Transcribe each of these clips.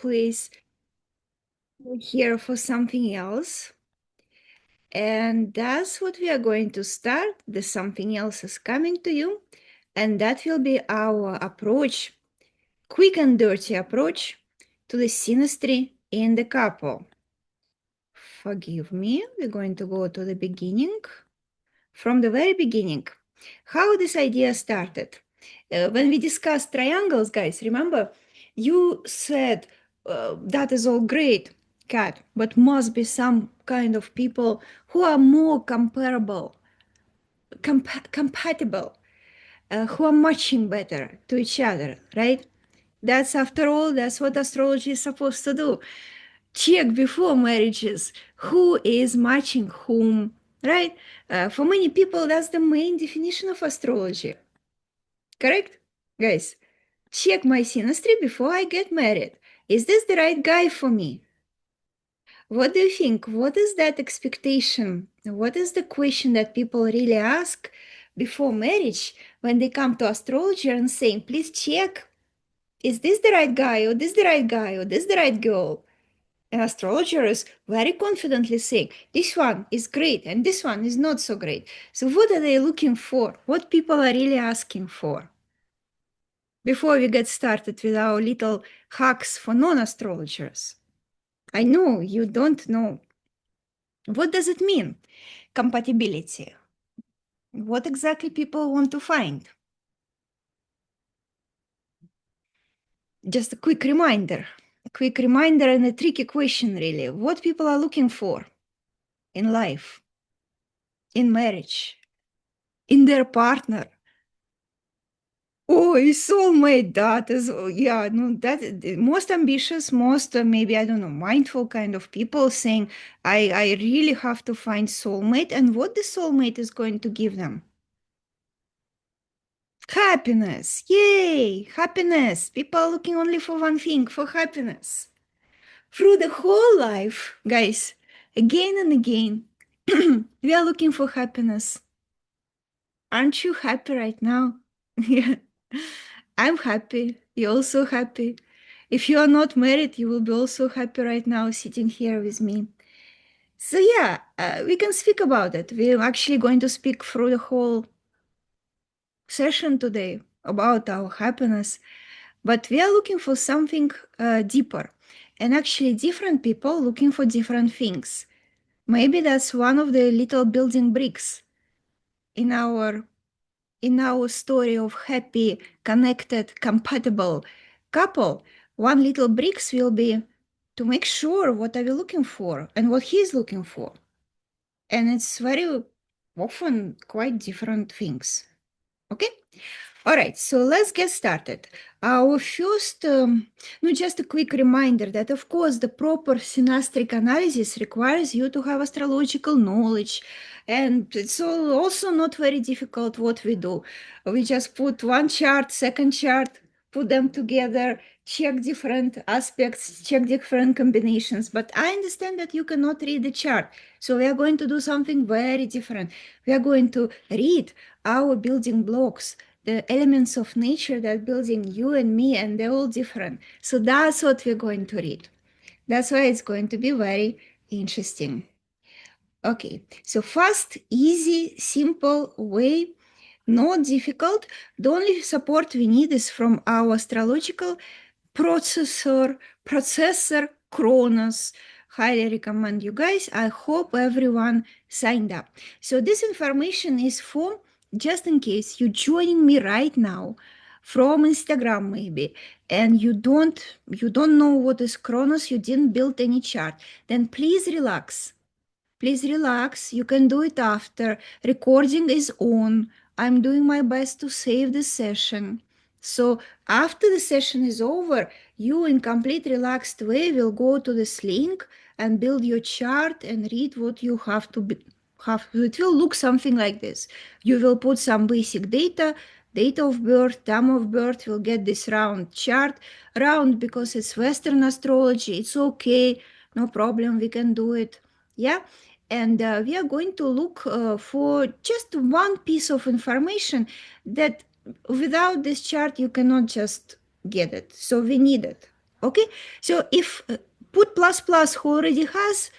please, we're here for something else. And that's what we are going to start. The something else is coming to you. And that will be our approach, quick and dirty approach to the synastry in the couple. Forgive me, we're going to go to the beginning. From the very beginning, how this idea started. When we discussed triangles, guys, remember, you said that is all great, Kat, but must be some kind of people who are more compatible, who are matching better to each other, right? That's, after all, that's what astrology is supposed to do. Check before marriages who is matching whom, right? For many people, that's the main definition of astrology. Correct? Guys, check my synastry before I get married. Is this the right guy for me? What do you think? What is that expectation? What is the question that people really ask before marriage when they come to astrologer and saying, please check, is this the right guy, or this the right guy, or this the right girl? And astrologers very confidently say, this one is great and this one is not so great. So what are they looking for? What people are really asking for? Before we get started with our little hacks for non-astrologers. I know you don't know. What does it mean? Compatibility. What exactly people want to find? Just a quick reminder and a tricky question, really. What people are looking for in life, in marriage, in their partner. Oh, his soulmate, that is, yeah, no, that the most ambitious, most maybe, I don't know, mindful kind of people saying, I really have to find soulmate, and what the soulmate is going to give them. Happiness, yay, happiness. People are looking only for one thing, for happiness. Through the whole life, guys, again and again, we are looking for happiness. Aren't you happy right now? Yeah. I'm happy. You're also happy. If you are not married, you will be also happy right now sitting here with me. So yeah, we can speak about it. We're actually going to speak through the whole session today about our happiness, but we are looking for something deeper, and actually different people looking for different things. Maybe that's one of the little building bricks in our story of happy, connected, compatible couple. One little bricks will be to make sure what are we looking for and what he's looking for. And it's very often quite different things. Okay? All right, so let's get started. Our first, just a quick reminder that, of course, the proper synastric analysis requires you to have astrological knowledge. And it's also not very difficult what we do. We just put one chart, second chart, put them together, check different aspects, check different combinations. But I understand that you cannot read the chart. So we are going to do something very different. We are going to read our building blocks, the elements of nature that building you and me, and they're all different. So that's what we're going to read. That's why it's going to be very interesting. Okay, so fast, easy, simple way, not difficult. The only support we need is from our astrological processor Kronos. Highly recommend you guys. I hope everyone signed up. So this information is for just in case you're joining me right now from Instagram maybe, and you don't know what is Kronos, you didn't build any chart, then please relax. Please relax. You can do it after. Recording is on. I'm doing my best to save the session. So after the session is over, you in complete relaxed way will go to this link and build your chart and read what you have to have. It will look something like this. You will put some basic data, date of birth, time of birth, will get this round chart. Round because it's Western astrology. It's okay. No problem. We can do it. Yeah. And we are going to look for just one piece of information that without this chart, you cannot just get it. So we need it. Okay, so if put plus plus who already has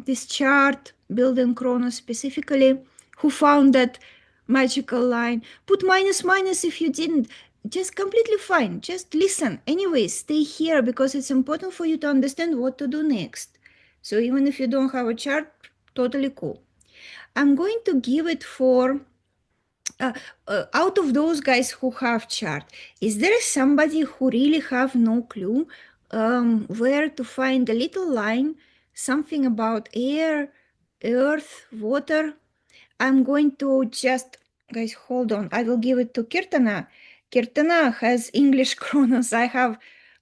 this chart, building Chronos specifically, who found that magical line, put minus minus if you didn't, just completely fine, just listen. Anyway, stay here because it's important for you to understand what to do next. So even if you don't have a chart, totally cool. I'm going to give it for out of those guys who have chart, is there somebody who really have no clue where to find a little line, something about air, earth, water? I'm going to just, guys, hold on. I will give it to Kirtana. Kirtana has English Chronos. I have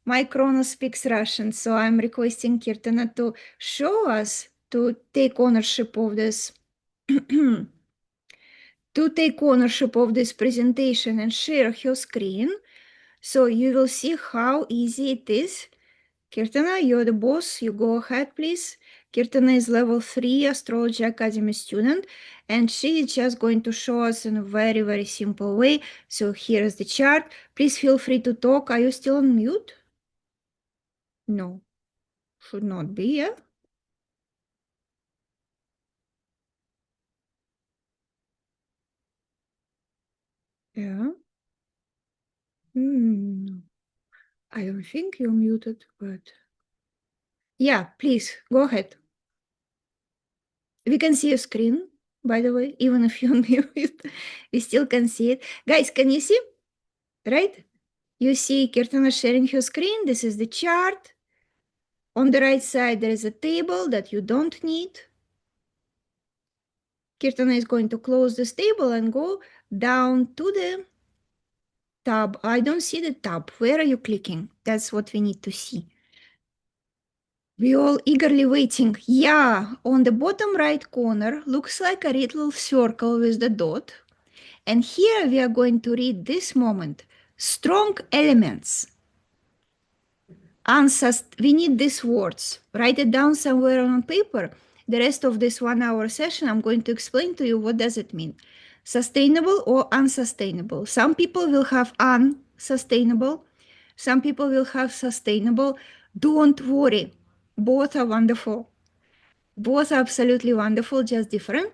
my Chronos speaks Russian, so I'm requesting Kirtana to show us, to take ownership of this. To take ownership of this presentation and share her screen. So you will see how easy it is. Kirtana, you're the boss. You go ahead, please. Kirtana is level 3 Astrology Academy student, and she is just going to show us in a very, very simple way. So here's the chart. Please feel free to talk. Are you still on mute? No, should not be, yeah? Yeah. I don't think you're muted, but yeah, please go ahead. We can see your screen, by the way, even if you're mute, we still can see it. Guys, can you see? Right? You see Kirtana sharing her screen. This is the chart. On the right side, there is a table that you don't need. Kirtana is going to close this table and go down to the tab. I don't see the tab. Where are you clicking? That's what we need to see. We all eagerly waiting. Yeah, on the bottom right corner, looks like a little circle with the dot. And here we are going to read this moment. Strong elements. We need these words. Write it down somewhere on paper. The rest of this 1 hour session, I'm going to explain to you what does it mean. Sustainable or unsustainable. Some people will have unsustainable. Some people will have sustainable. Don't worry. Both are wonderful. Both are absolutely wonderful, just different.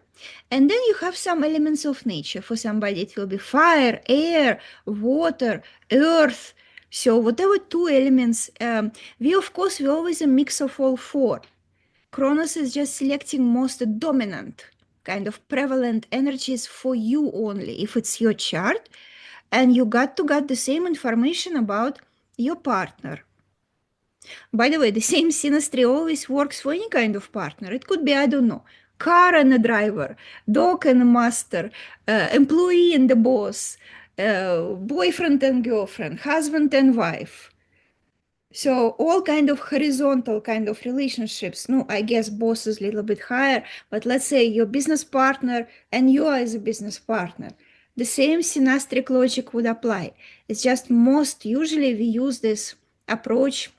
And then you have some elements of nature. For somebody, it will be fire, air, water, earth. So whatever two elements, we of course, we always a mix of all four. Kronos is just selecting most dominant, kind of prevalent energies for you only, if it's your chart. And you got to get the same information about your partner. By the way, the same synastry always works for any kind of partner. It could be, I don't know, car and a driver, dog and a master, employee and the boss, boyfriend and girlfriend, husband and wife. So all kind of horizontal kind of relationships. No, I guess boss is a little bit higher, but let's say your business partner and you as a business partner. The same synastric logic would apply. It's just most usually we use this approach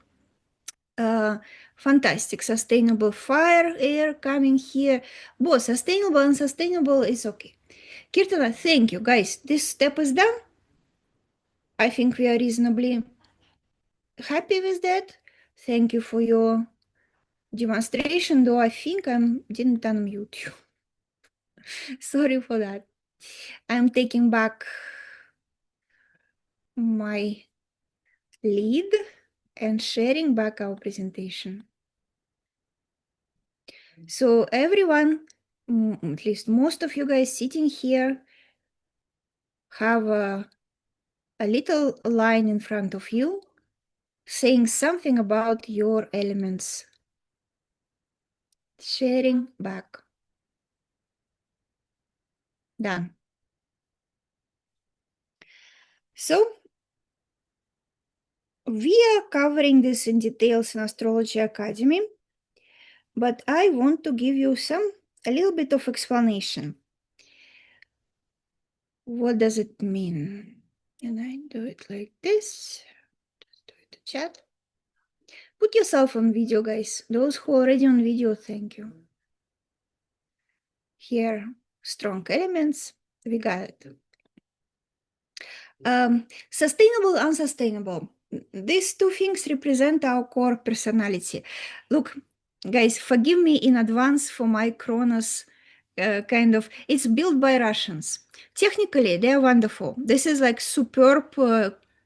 fantastic. Sustainable fire, air coming here. Both sustainable and sustainable is okay. Kirtana, thank you, guys. This step is done. I think we are reasonably happy with that. Thank you for your demonstration, though I think I didn't unmute you. Sorry for that. I'm taking back my lead and sharing back our presentation. So everyone, at least most of you guys sitting here, have a little line in front of you saying something about your elements. Sharing back. Done. So we are covering this in details in Astrology Academy, but I want to give you a little bit of explanation. What does it mean? And I do it like this. Just do it to chat. Put yourself on video, guys. Those who are already on video, thank you. Here, strong elements. We got it. Sustainable, unsustainable. these two things represent our core personality. Look, guys, forgive me in advance for my Kronos it's built by Russians. Technically, they're wonderful. This is like superb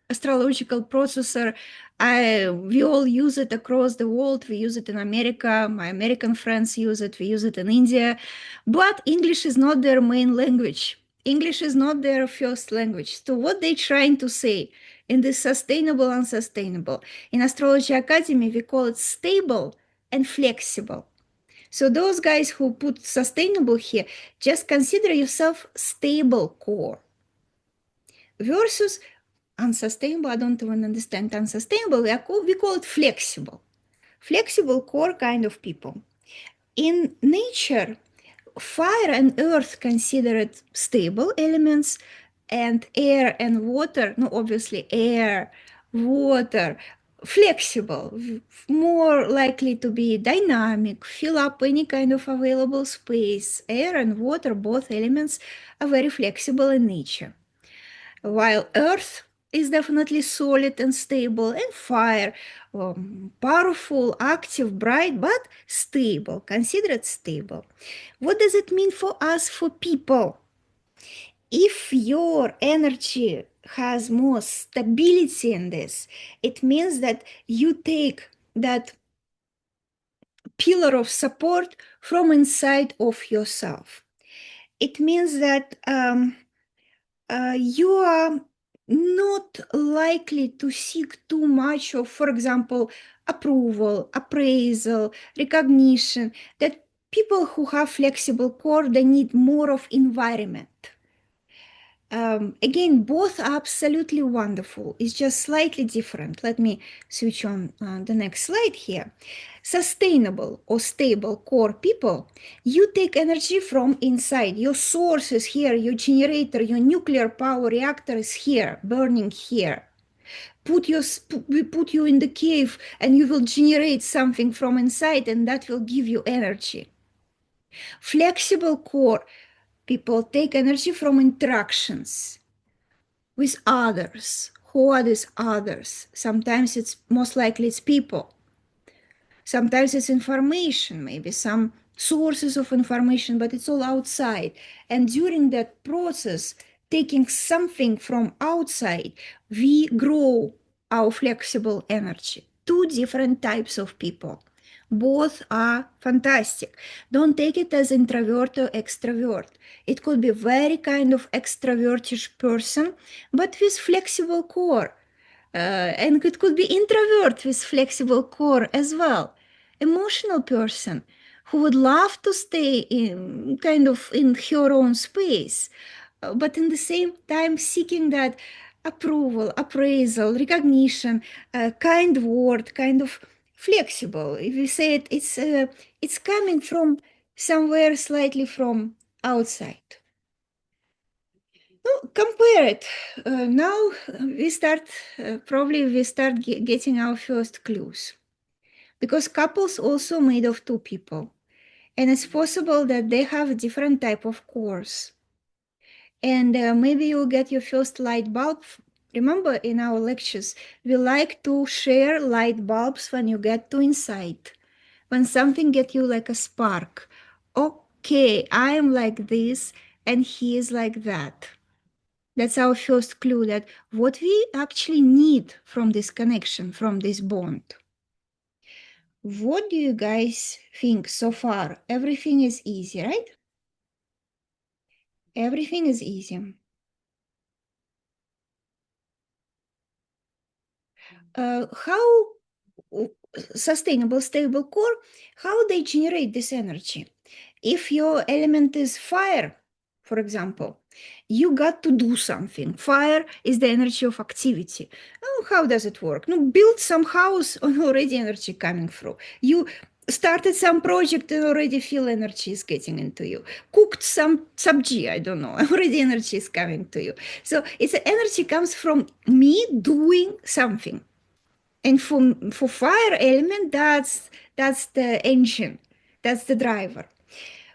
astrological processor. We all use it across the world. We use it in America. My American friends use it. We use it in India. But English is not their main language. English is not their first language. So what they're trying to say in this sustainable, unsustainable. In Astrology Academy, we call it stable and flexible. So those guys who put sustainable here, just consider yourself stable core versus unsustainable. I don't even understand unsustainable. We call it flexible. Flexible core kind of people. In nature, fire and earth considered stable elements, and air and water, no, obviously air, water, flexible, more likely to be dynamic, fill up any kind of available space. Air and water, both elements, are very flexible in nature. While earth is definitely solid and stable, and fire, powerful, active, bright, but stable, considered stable. What does it mean for us, for people? If your energy has more stability in this, it means that you take that pillar of support from inside of yourself. It means that you are not likely to seek too much of, for example, approval, appraisal, recognition, that people who have flexible core, they need more of environment. Again, both are absolutely wonderful. It's just slightly different. Let me switch on the next slide here. Sustainable or stable core people, you take energy from inside. Your source is here, your generator, your nuclear power reactor is here, burning here. Put you in the cave and you will generate something from inside, and that will give you energy. Flexible core people take energy from interactions with others. Who are these others? Sometimes it's most likely it's people. Sometimes it's information, maybe some sources of information, but it's all outside. And during that process, taking something from outside, we grow our flexible energy. Two different types of people. Both are fantastic. Don't take it as introvert or extrovert. It could be very kind of extrovertish person, but with flexible core. And it could be introvert with flexible core as well. Emotional person who would love to stay in kind of in her own space, but in the same time seeking that approval, appraisal, recognition, kind word, kind of flexible. If we say it, it's coming from somewhere slightly from outside. No, compare it. Now we start, probably we start getting our first clues. Because couples also made of two people. And it's possible that they have a different type of cores. And maybe you'll get your first light bulb. Remember, in our lectures, we like to share light bulbs when you get to insight. When something gets you like a spark. Okay, I am like this, and he is like that. That's our first clue that what we actually need from this connection, from this bond. What do you guys think so far? Everything is easy, right? Everything is easy. How sustainable, stable core, how they generate this energy? If your element is fire, for example, you got to do something. Fire is the energy of activity. Oh, how does it work? No, build some house and already energy coming through. You started some project and already feel energy is getting into you. Cooked some sabji, I don't know, already energy is coming to you. So it's energy comes from me doing something. And for fire element, that's the engine, that's the driver.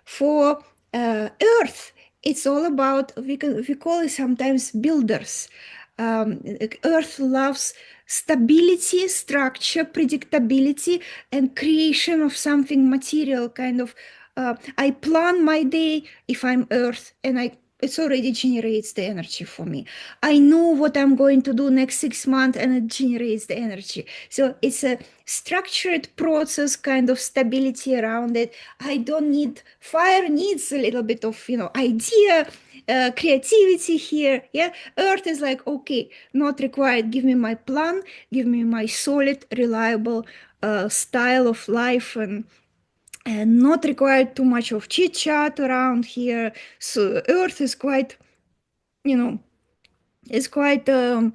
For earth, it's all about we call it sometimes builders. Earth loves stability, structure, predictability, and creation of something material, kind of. I plan my day if I'm Earth, and it already generates the energy for me. I know what I'm going to do next 6 months, and it generates the energy. So it's a structured process, kind of stability around it. I don't need, fire needs a little bit of, idea, creativity here. Yeah, Earth is like, okay, not required. Give me my plan, give me my solid, reliable style of life, and not required too much of chit chat around here. So Earth is quite, you know, is quite uh,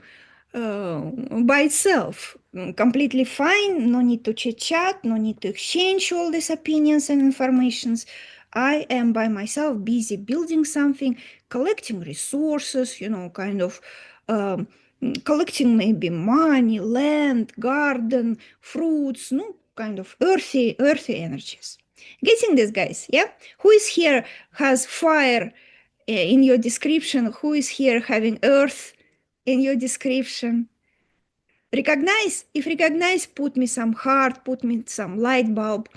by itself, completely fine. No need to chit chat, no need to exchange all these opinions and informations. I am by myself busy building something, collecting resources, kind of um, collecting maybe money, land, garden, fruits, no, kind of earthy energies. Getting this, guys? Yeah. Who is here has fire in your description? Who is here having earth in your description? Recognize? If recognize, put me some heart, put me some light bulb.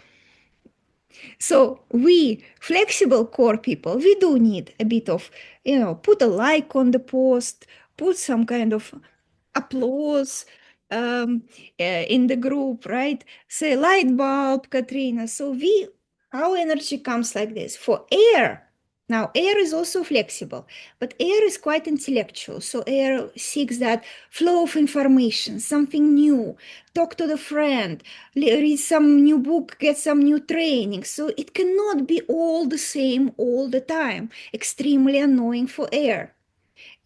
So we flexible core people, we do need a bit of, put a like on the post, put some kind of applause in the group, right? Say light bulb, Katrina. So our energy comes like this. For air, now air is also flexible, but air is quite intellectual. So air seeks that flow of information, something new, talk to the friend, read some new book, get some new training. So it cannot be all the same all the time. Extremely annoying for air.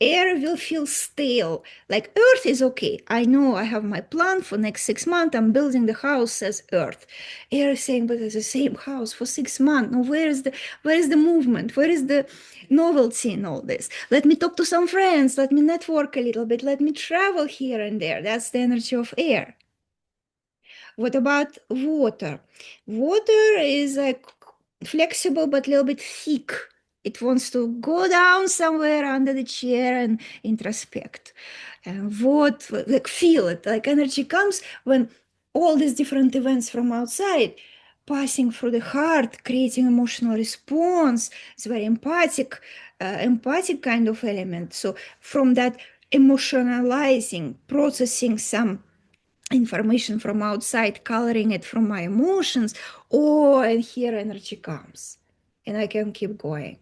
Air will feel stale. Like Earth is okay. I know I have my plan for next 6 months. I'm building the house as Earth. Air is saying, but it's the same house for 6 months. No, where is the movement? Where is the novelty in all this? Let me talk to some friends. Let me network a little bit. Let me travel here and there. That's the energy of air. What about water? Water is like flexible but a little bit thick. It wants to go down somewhere under the chair and introspect. And like feel it, like energy comes when all these different events from outside passing through the heart, creating emotional response. It's very empathic kind of element. So from that emotionalizing, processing some information from outside, coloring it from my emotions. Oh, and here energy comes, and I can keep going.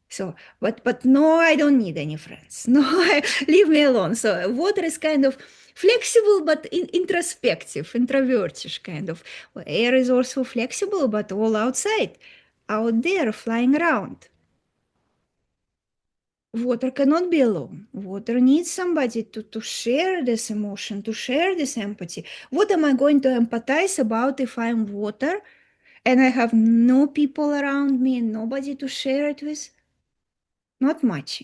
So, but no, I don't need any friends. No, leave me alone. So water is kind of flexible but introspective, introvertish kind of. Air is also flexible but all outside, out there, flying around. Water cannot be alone. Water needs somebody to share this emotion, to share this empathy. What am I going to empathize about if I'm water and I have no people around me and nobody to share it with? Not much.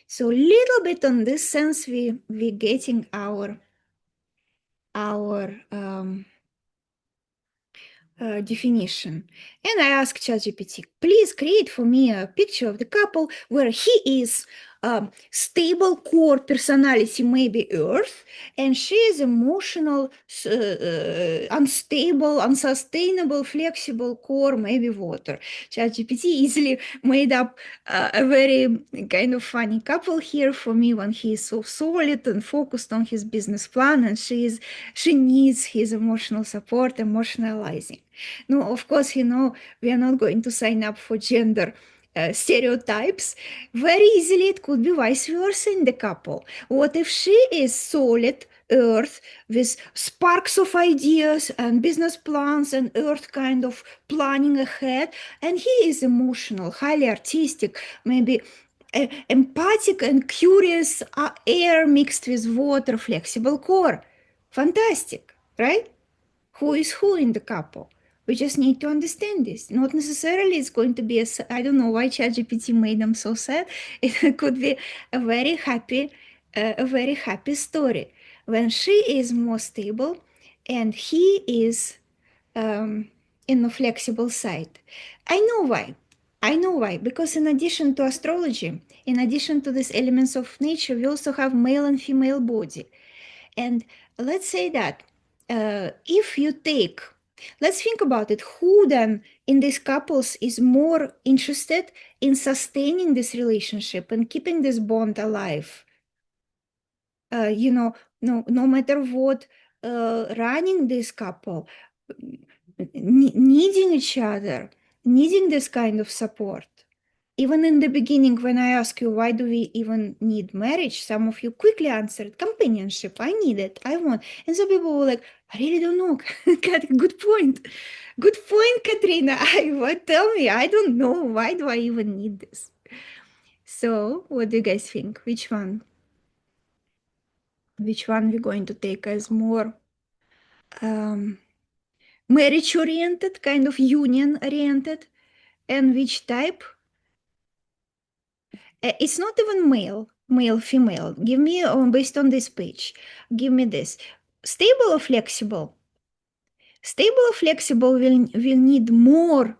So little bit on this sense we getting our definition. And I asked ChatGPT, please create for me a picture of the couple where he is stable core personality, maybe Earth, and she is emotional, unstable, unsustainable, flexible core, maybe water. ChatGPT easily made up a very kind of funny couple here for me when he is so solid and focused on his business plan, and she needs his emotional support, emotionalizing. No, of course, we are not going to sign up for gender stereotypes. Very easily, it could be vice versa in the couple. What if she is solid, earth, with sparks of ideas and business plans and earth kind of planning ahead, and he is emotional, highly artistic, maybe empathic and curious, air mixed with water, flexible core. Fantastic, right? Who is who in the couple? We just need to understand this. Not necessarily it's going to be I don't know why ChatGPT made them so sad. It could be a very happy story when she is more stable and he is in the flexible side. I know why. I know why. Because in addition to astrology, in addition to these elements of nature, we also have male and female body. And let's say that if you take, let's think about it, who then in these couples is more interested in sustaining this relationship and keeping this bond alive? You know, no matter what, running this couple, needing each other, needing this kind of support. Even in the beginning, when I asked you, why do we even need marriage? Some of you quickly answered, companionship. I need it. I want. And some people were like, I really don't know. Good point. Good point, Katrina. Tell me, I don't know. Why do I even need this? So what do you guys think? Which one? Which one we're going to take as more marriage oriented, kind of union oriented? And which type? It's not even male, female. Give me, based on this page, give me this. Stable or flexible? Stable or flexible will need more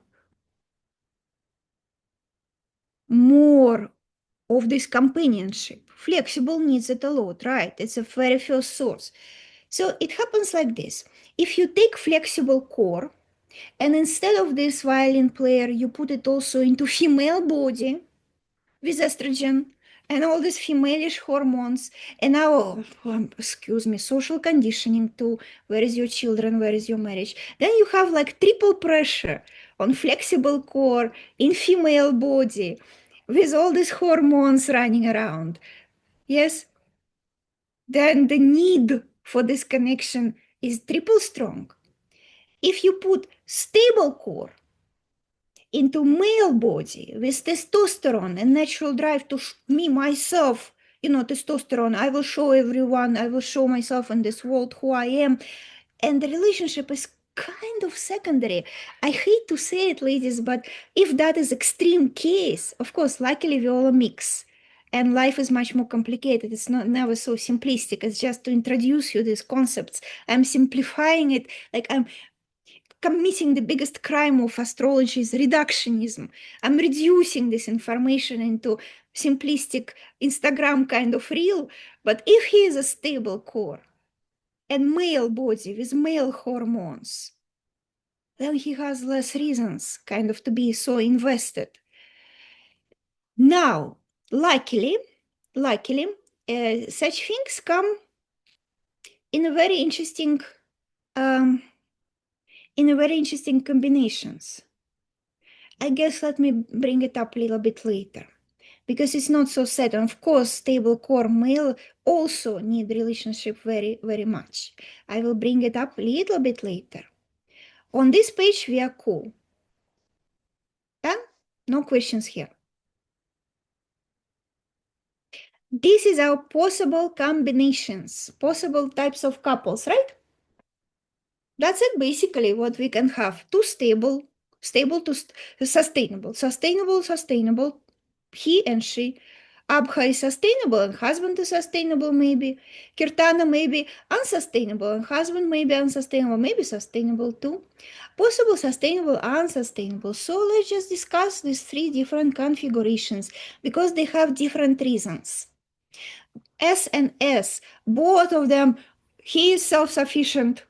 of this companionship. Flexible needs it a lot, right? It's a very first source. So it happens like this. If you take flexible core, and instead of this violin player, you put it also into female body, with estrogen and all these femaleish hormones and now, excuse me, social conditioning to where is your children, where is your marriage, then you have like triple pressure on flexible core in female body with all these hormones running around. Yes, then the need for this connection is triple strong. If you put stable core into male body with testosterone and natural drive to me, myself, testosterone, I will show everyone, I will show myself in this world who I am. And the relationship is kind of secondary. I hate to say it, ladies, but if that is extreme case, of course, luckily we all mix. And life is much more complicated. It's not never so simplistic. It's just to introduce you these concepts. I'm simplifying it, like I'm committing the biggest crime of astrology is reductionism. I'm reducing this information into simplistic Instagram kind of reel. But if he is a stable core and male body with male hormones, then he has less reasons kind of to be so invested. Now, luckily, such things come in a very interesting combinations. I guess let me bring it up a little bit later because it's not so set. And of course, stable core male also need relationship very, very much. I will bring it up a little bit later. On this page, we are cool. Done? No questions here. This is our possible combinations, possible types of couples, right? That's it, basically, what we can have. Two stable to sustainable, he and she. Abha is sustainable and husband is sustainable, maybe. Kirtana maybe unsustainable and husband maybe unsustainable, maybe sustainable too. Possible sustainable, unsustainable. So let's just discuss these three different configurations because they have different reasons. S and S, both of them, he is self-sufficient,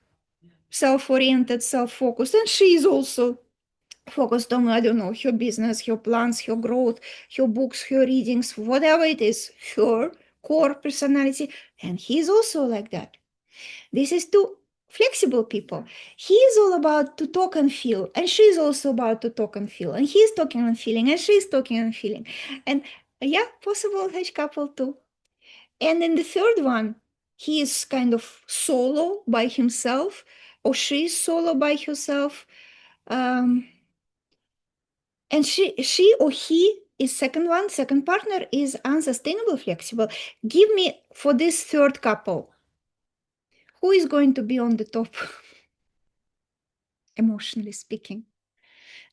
self-oriented, self-focused, and she is also focused on, I don't know, her business, her plans, her growth, her books, her readings, whatever it is, her core personality, and he's also like that. This is two flexible people. He's all about to talk and feel, and she's also about to talk and feel, and he's talking and feeling, and she's talking and feeling. And yeah, possible H couple too. And in the third one, he is kind of solo by himself, or she is solo by herself. And she or he is second partner is unsustainable flexible. Give me for this third couple, who is going to be on the top, emotionally speaking?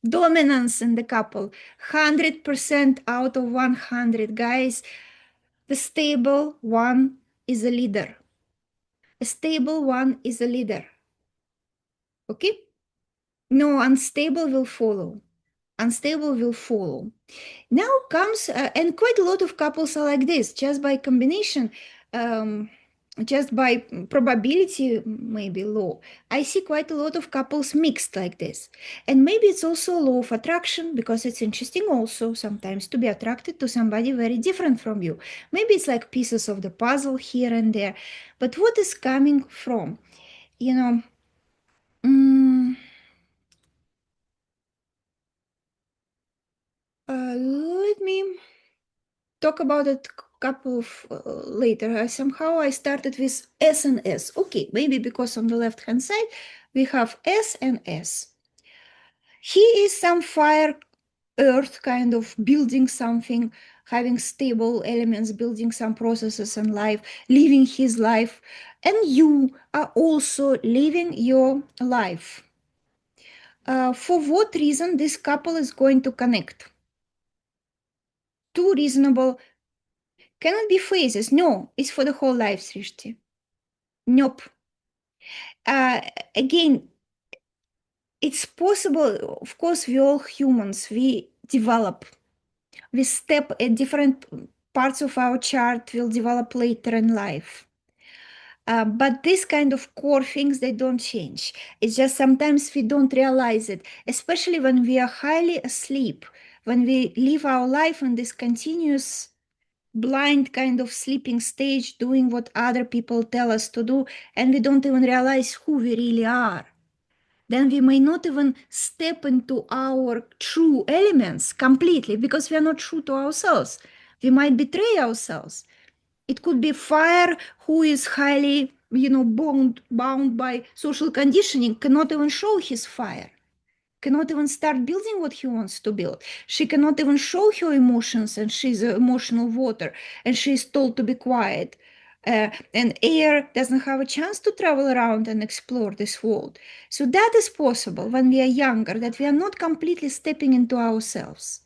Dominance in the couple, 100% out of 100, guys. The stable one is a leader. A stable one is a leader. Okay? No, unstable will follow. Unstable will follow. Now comes, and quite a lot of couples are like this, just by combination. just by probability, maybe law, I see quite a lot of couples mixed like this. And maybe it's also a law of attraction, because it's interesting also sometimes to be attracted to somebody very different from you. Maybe it's like pieces of the puzzle here and there. But what is coming from? You know, mm, let me talk about it couple of later. Somehow I started with S and S. Okay, maybe because on the left hand side we have S and S. He is some fire earth kind of building something, having stable elements, building some processes in life, living his life. And you are also living your life. For what reason this couple is going to connect? Two reasonable, cannot be phases. No, it's for the whole life, Srishti. Nope. Uh, Again, it's possible. Of course, we all humans, we develop. We step at different parts of our chart will develop later in life. But this kind of core things, they don't change. It's just sometimes we don't realize it, especially when we are highly asleep, when we live our life in this continuous blind kind of sleeping stage, doing what other people tell us to do, and we don't even realize who we really are. Then we may not even step into our true elements completely because we are not true to ourselves. We might betray ourselves. It could be fire who is highly, bound by social conditioning, cannot even show his fire, cannot even start building what he wants to build. She cannot even show her emotions, and she's an emotional water, and she's told to be quiet. And air doesn't have a chance to travel around and explore this world. So that is possible when we are younger, that we are not completely stepping into ourselves.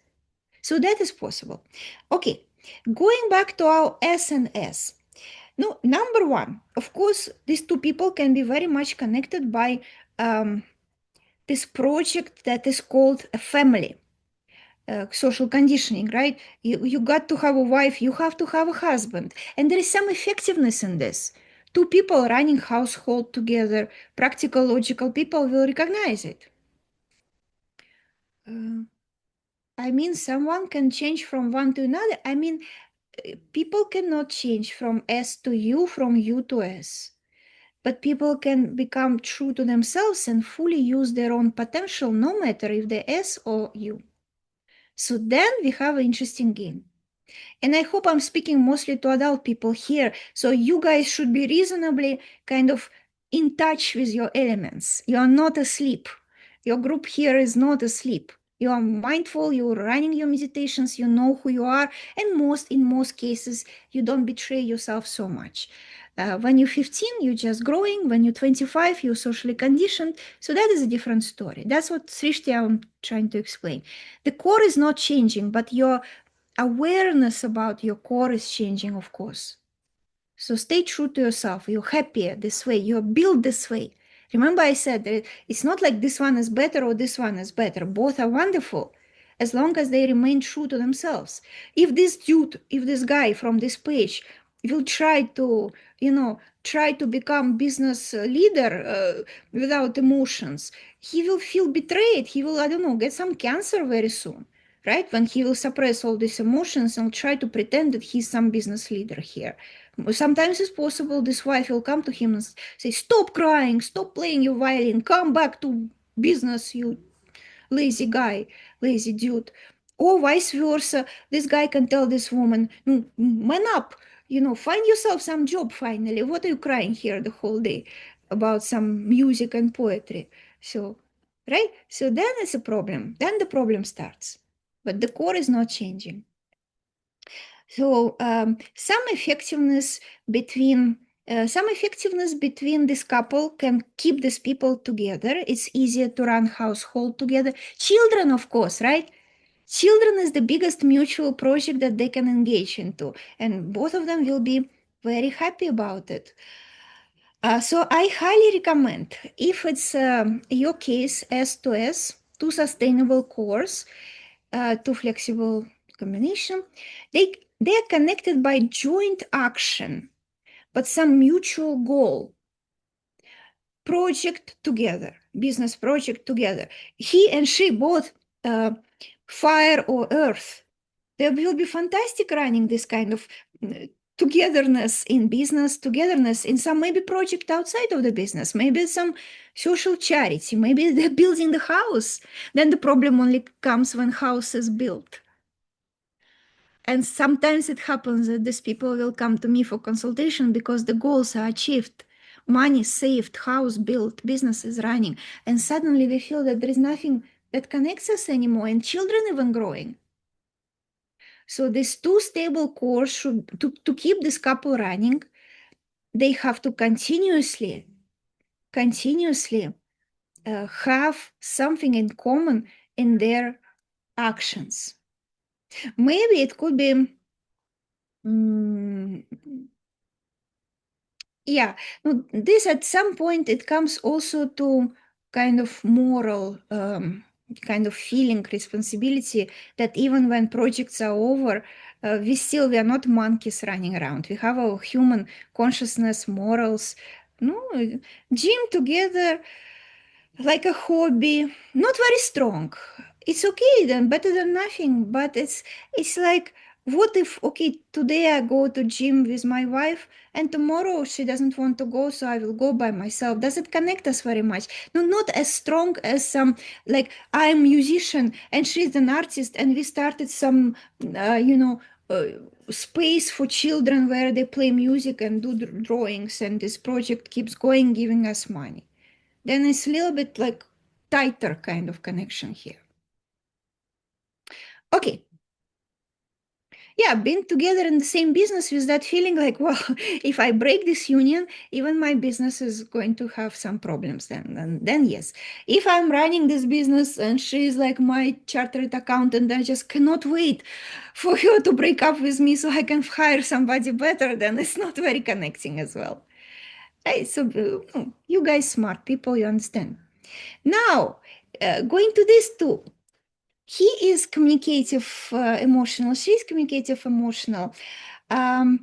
So that is possible. Okay, going back to our S and S. No, number one, of course, these two people can be very much connected by this project that is called a family. Social conditioning, right? You got to have a wife, you have to have a husband. And there is some effectiveness in this. Two people running household together, practical, logical people will recognize it. I mean, someone can change from one to another. I mean, people cannot change from S to U, from U to S. But people can become true to themselves and fully use their own potential, no matter if they're S or U. So then we have an interesting game. And I hope I'm speaking mostly to adult people here. So you guys should be reasonably kind of in touch with your elements. You are not asleep. Your group here is not asleep. You are mindful, you're running your meditations, you know who you are, and in most cases, you don't betray yourself so much. When you're 15, you're just growing. When you're 25, you're socially conditioned. So that is a different story. That's what Srishti I'm trying to explain. The core is not changing, but your awareness about your core is changing, of course. So stay true to yourself. You're happier this way. You're built this way. Remember, I said that it's not like this one is better or this one is better. Both are wonderful as long as they remain true to themselves. If this dude, if this guy from this page will try to become business leader without emotions, he will feel betrayed. He will, I don't know, get some cancer very soon, right? When he will suppress all these emotions and try to pretend that he's some business leader here. Sometimes it's possible this wife will come to him and say, stop crying, stop playing your violin, come back to business, you lazy guy, lazy dude. Or vice versa, this guy can tell this woman, no, man up, find yourself some job finally. What are you crying here the whole day about some music and poetry? So, right? So then it's a problem. Then the problem starts. But the core is not changing. So some effectiveness between this couple can keep these people together. It's easier to run household together. Children, of course, right? Children is the biggest mutual project that they can engage into, and both of them will be very happy about it. So I highly recommend, if it's your case, S to S, two sustainable cores, two flexible combination, they are connected by joint action, but some mutual goal. Project together, business project together. He and she both fire or earth. There will be fantastic running this kind of togetherness in business, togetherness in some maybe project outside of the business, maybe some social charity, maybe they're building the house. Then the problem only comes when house is built. And sometimes it happens that these people will come to me for consultation because the goals are achieved. Money saved, house built, business is running. And suddenly we feel that there is nothing that connects us anymore, and children even growing. So these two stable cores should, to keep this couple running, they have to continuously have something in common in their actions. Maybe it could be yeah, no, this at some point it comes also to kind of moral kind of feeling responsibility that even when projects are over, we are not monkeys running around. We have our human consciousness, morals. No, gym together like a hobby, not very strong. It's okay then, better than nothing. But it's like, what if okay, today I go to gym with my wife, and tomorrow she doesn't want to go, so I will go by myself. Does it connect us very much? No, not as strong as some like I'm a musician and she's an artist, and we started some space for children where they play music and do drawings, and this project keeps going, giving us money. Then it's a little bit like tighter kind of connection here. Okay. Yeah, being together in the same business with that feeling like, well, if I break this union, even my business is going to have some problems then yes. If I'm running this business and she's like my chartered accountant, I just cannot wait for her to break up with me so I can hire somebody better, then it's not very connecting as well. Right? So you guys smart people, you understand. Now, going to this too. He is communicative emotional, she is communicative emotional. What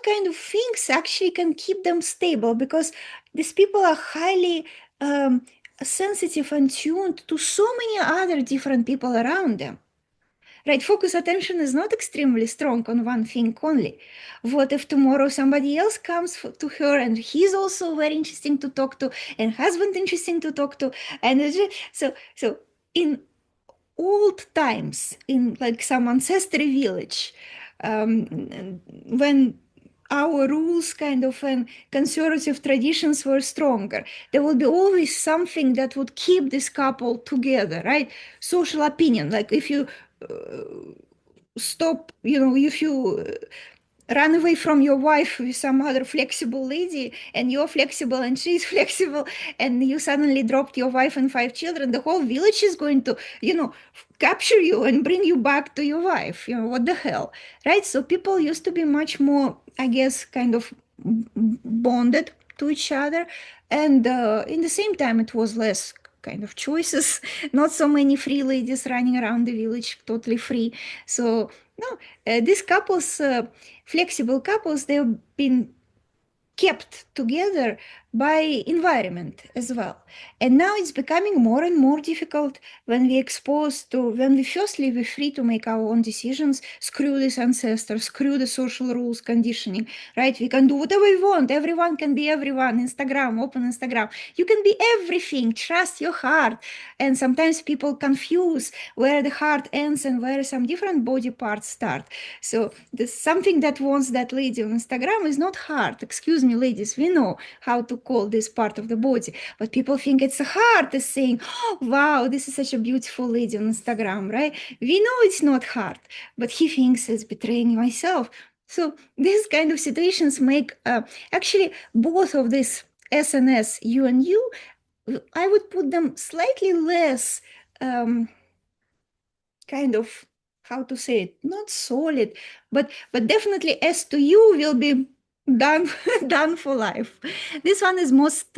kind of things actually can keep them stable? Because these people are highly sensitive and tuned to so many other different people around them. Right, focus attention is not extremely strong on one thing only. What if tomorrow somebody else comes to her and he's also very interesting to talk to, and husband interesting to talk to, and so in old times, in like some ancestral village, when our rules kind of and conservative traditions were stronger, there would be always something that would keep this couple together, right? Social opinion, like if you stop, if you run away from your wife with some other flexible lady, and you're flexible and she's flexible, and you suddenly dropped your wife and 5 children, the whole village is going to capture you and bring you back to your wife. What the hell, right? So people used to be much more, I guess, kind of bonded to each other, and in the same time it was less kind of choices, not so many free ladies running around the village totally free. So no, these couples, flexible couples, they've been kept together by environment as well. And now it's becoming more and more difficult when we firstly we're free to make our own decisions. Screw these ancestors, screw the social rules, conditioning, right? We can do whatever we want. Everyone can be everyone. Instagram, open Instagram. You can be everything. Trust your heart. And sometimes people confuse where the heart ends and where some different body parts start. So there's something that wants that lady on Instagram is not heart. Excuse me, ladies, we know how to call this part of the body, but people think it's a heart is saying, oh, wow, this is such a beautiful lady on Instagram, right? We know it's not heart, but he thinks it's betraying myself. So these kind of situations make actually both of these SNS, you and you, I would put them slightly less kind of, how to say it, not solid, but definitely S to U will be done done for life. This one is most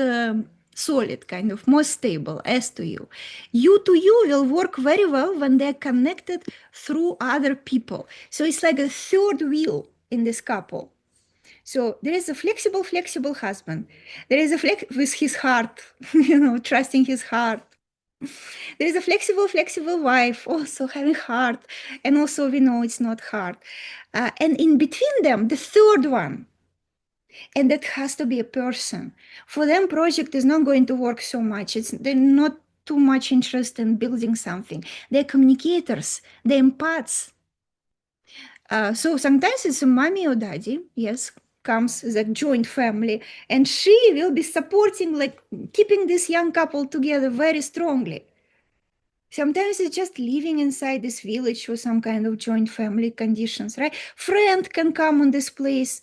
solid, kind of most stable, S to U. U to U will work very well when they're connected through other people. So it's like a third wheel. in this couple. So there is a flexible husband. There is a with his heart, trusting his heart. There is a flexible wife, also having heart, and also we know it's not hard. And in between them, the third one, and that has to be a person. For them, project is not going to work so much. They're not too much interested in building something. They're communicators, they're empaths. So sometimes it's a mommy or daddy, yes, comes as a joint family, and she will be supporting, like keeping this young couple together very strongly. Sometimes it's just living inside this village or some kind of joint family conditions, right? Friend can come on this place.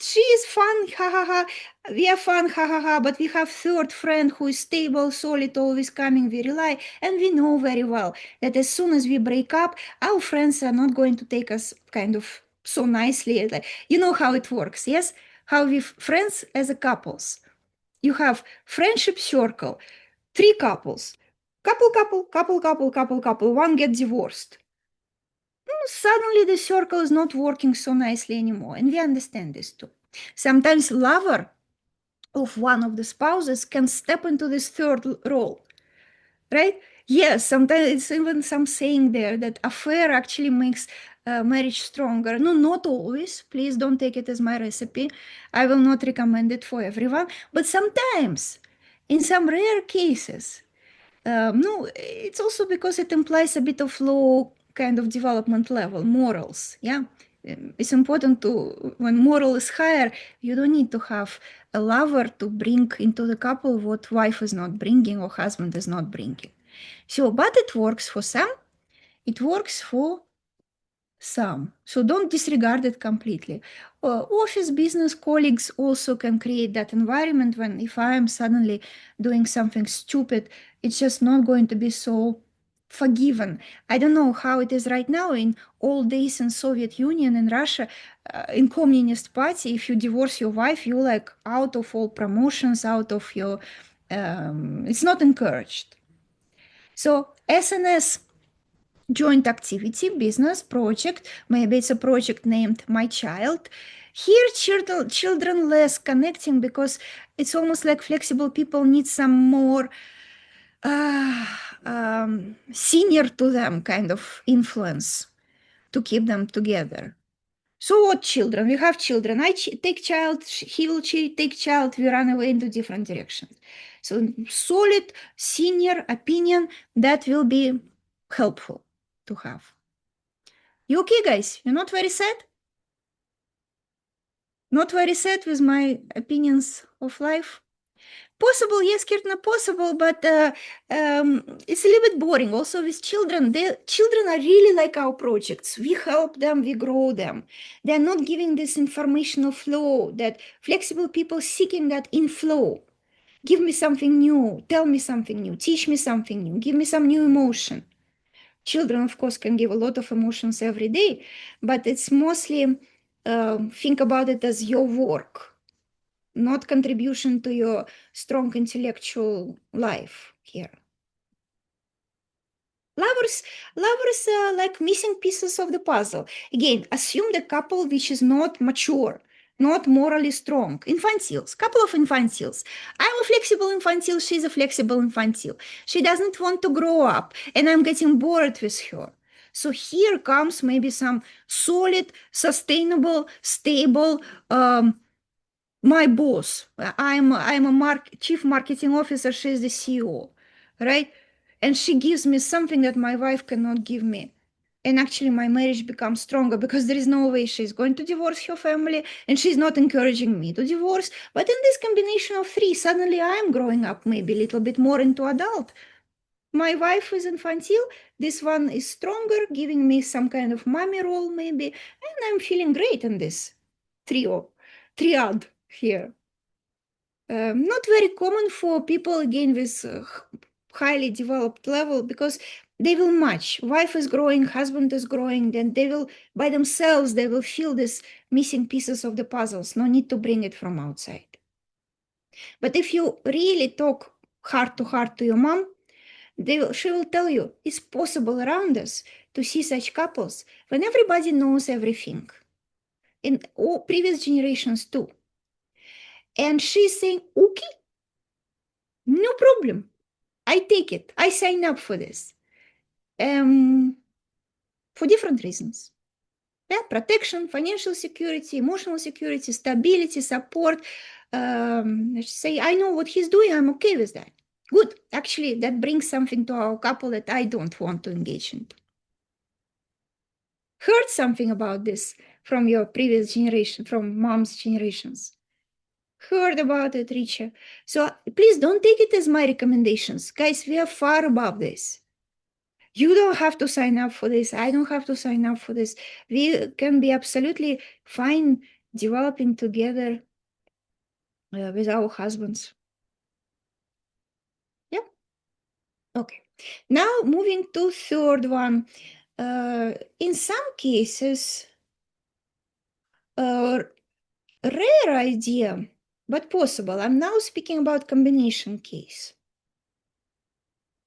She is fun, ha ha ha. We are fun, ha ha ha. But we have third friend who is stable, solid, always coming. We rely, and we know very well that as soon as we break up, our friends are not going to take us kind of so nicely. You know how it works, yes? How we friends as a couples. You have friendship circle, 3 couples. Couple. One get divorced. Suddenly the circle is not working so nicely anymore. And we understand this too. Sometimes lover of one of the spouses can step into this third role, right? Yes, sometimes it's even some saying there that affair actually makes marriage stronger. No, not always. Please don't take it as my recipe. I will not recommend it for everyone. But sometimes, in some rare cases, no, it's also because it implies a bit of low kind of development level, morals. Yeah. It's important to, when moral is higher, you don't need to have a lover to bring into the couple what wife is not bringing or husband is not bringing. So, but it works for some, it works for some. So don't disregard it completely. Office business colleagues also can create that environment when if I am suddenly doing something stupid, it's just not going to be so forgiven. I don't know how it is right now in old days in Soviet Union and Russia, in Communist Party, if you divorce your wife, you're like out of all promotions, out of your, it's not encouraged. So SNS joint activity, business, project, maybe it's a project named My Child. Here, children less connecting because it's almost like flexible people need some more senior to them kind of influence to keep them together. So what children? We have children. I take child, he will take child, we run away into different directions. So solid senior opinion, that will be helpful to have. You okay, guys? You're not very sad? Not very sad with my opinions of life? Possible, yes, Kirtna, possible, but it's a little bit boring. Also with children, children are really like our projects. We help them, we grow them. They're not giving this informational flow that flexible people seeking that in flow. Give me something new, tell me something new, teach me something new, give me some new emotion. Children, of course, can give a lot of emotions every day, but it's mostly think about it as your work, not contribution to your strong intellectual life here. Lovers are like missing pieces of the puzzle. Again, assume the couple which is not mature, not morally strong. Infantiles, couple of infantiles. I'm a flexible infantile, she's a flexible infantile. She doesn't want to grow up, and I'm getting bored with her. So here comes maybe some solid, sustainable, stable, my boss. I'm a chief marketing officer, she's the CEO, right? And she gives me something that my wife cannot give me. And actually my marriage becomes stronger because there is no way she's going to divorce her family and she's not encouraging me to divorce. But in this combination of 3, suddenly I'm growing up maybe a little bit more into adult. My wife is infantile, this one is stronger, giving me some kind of mommy role maybe, and I'm feeling great in this triad here. Not very common for people again with highly developed level because they will match. Wife is growing, husband is growing, then they will by themselves they will feel this missing pieces of the puzzles. No need to bring it from outside. But if you really talk heart to your mom, She will tell you it's possible around us to see such couples when everybody knows everything. In all previous generations too. And she's saying, okay, no problem. I take it. I sign up for this. For different reasons. Yeah, protection, financial security, emotional security, stability, support. Let's say, I know what he's doing. I'm okay with that. Good. Actually, that brings something to our couple that I don't want to engage in. Heard something about this from your previous generation, from mom's generations. Heard about it, Richa. So please don't take it as my recommendations. Guys, we are far above this. You don't have to sign up for this. I don't have to sign up for this. We can be absolutely fine developing together with our husbands. Yeah. Okay. Now moving to third one. In some cases, rare idea, but possible. I'm now speaking about combination case.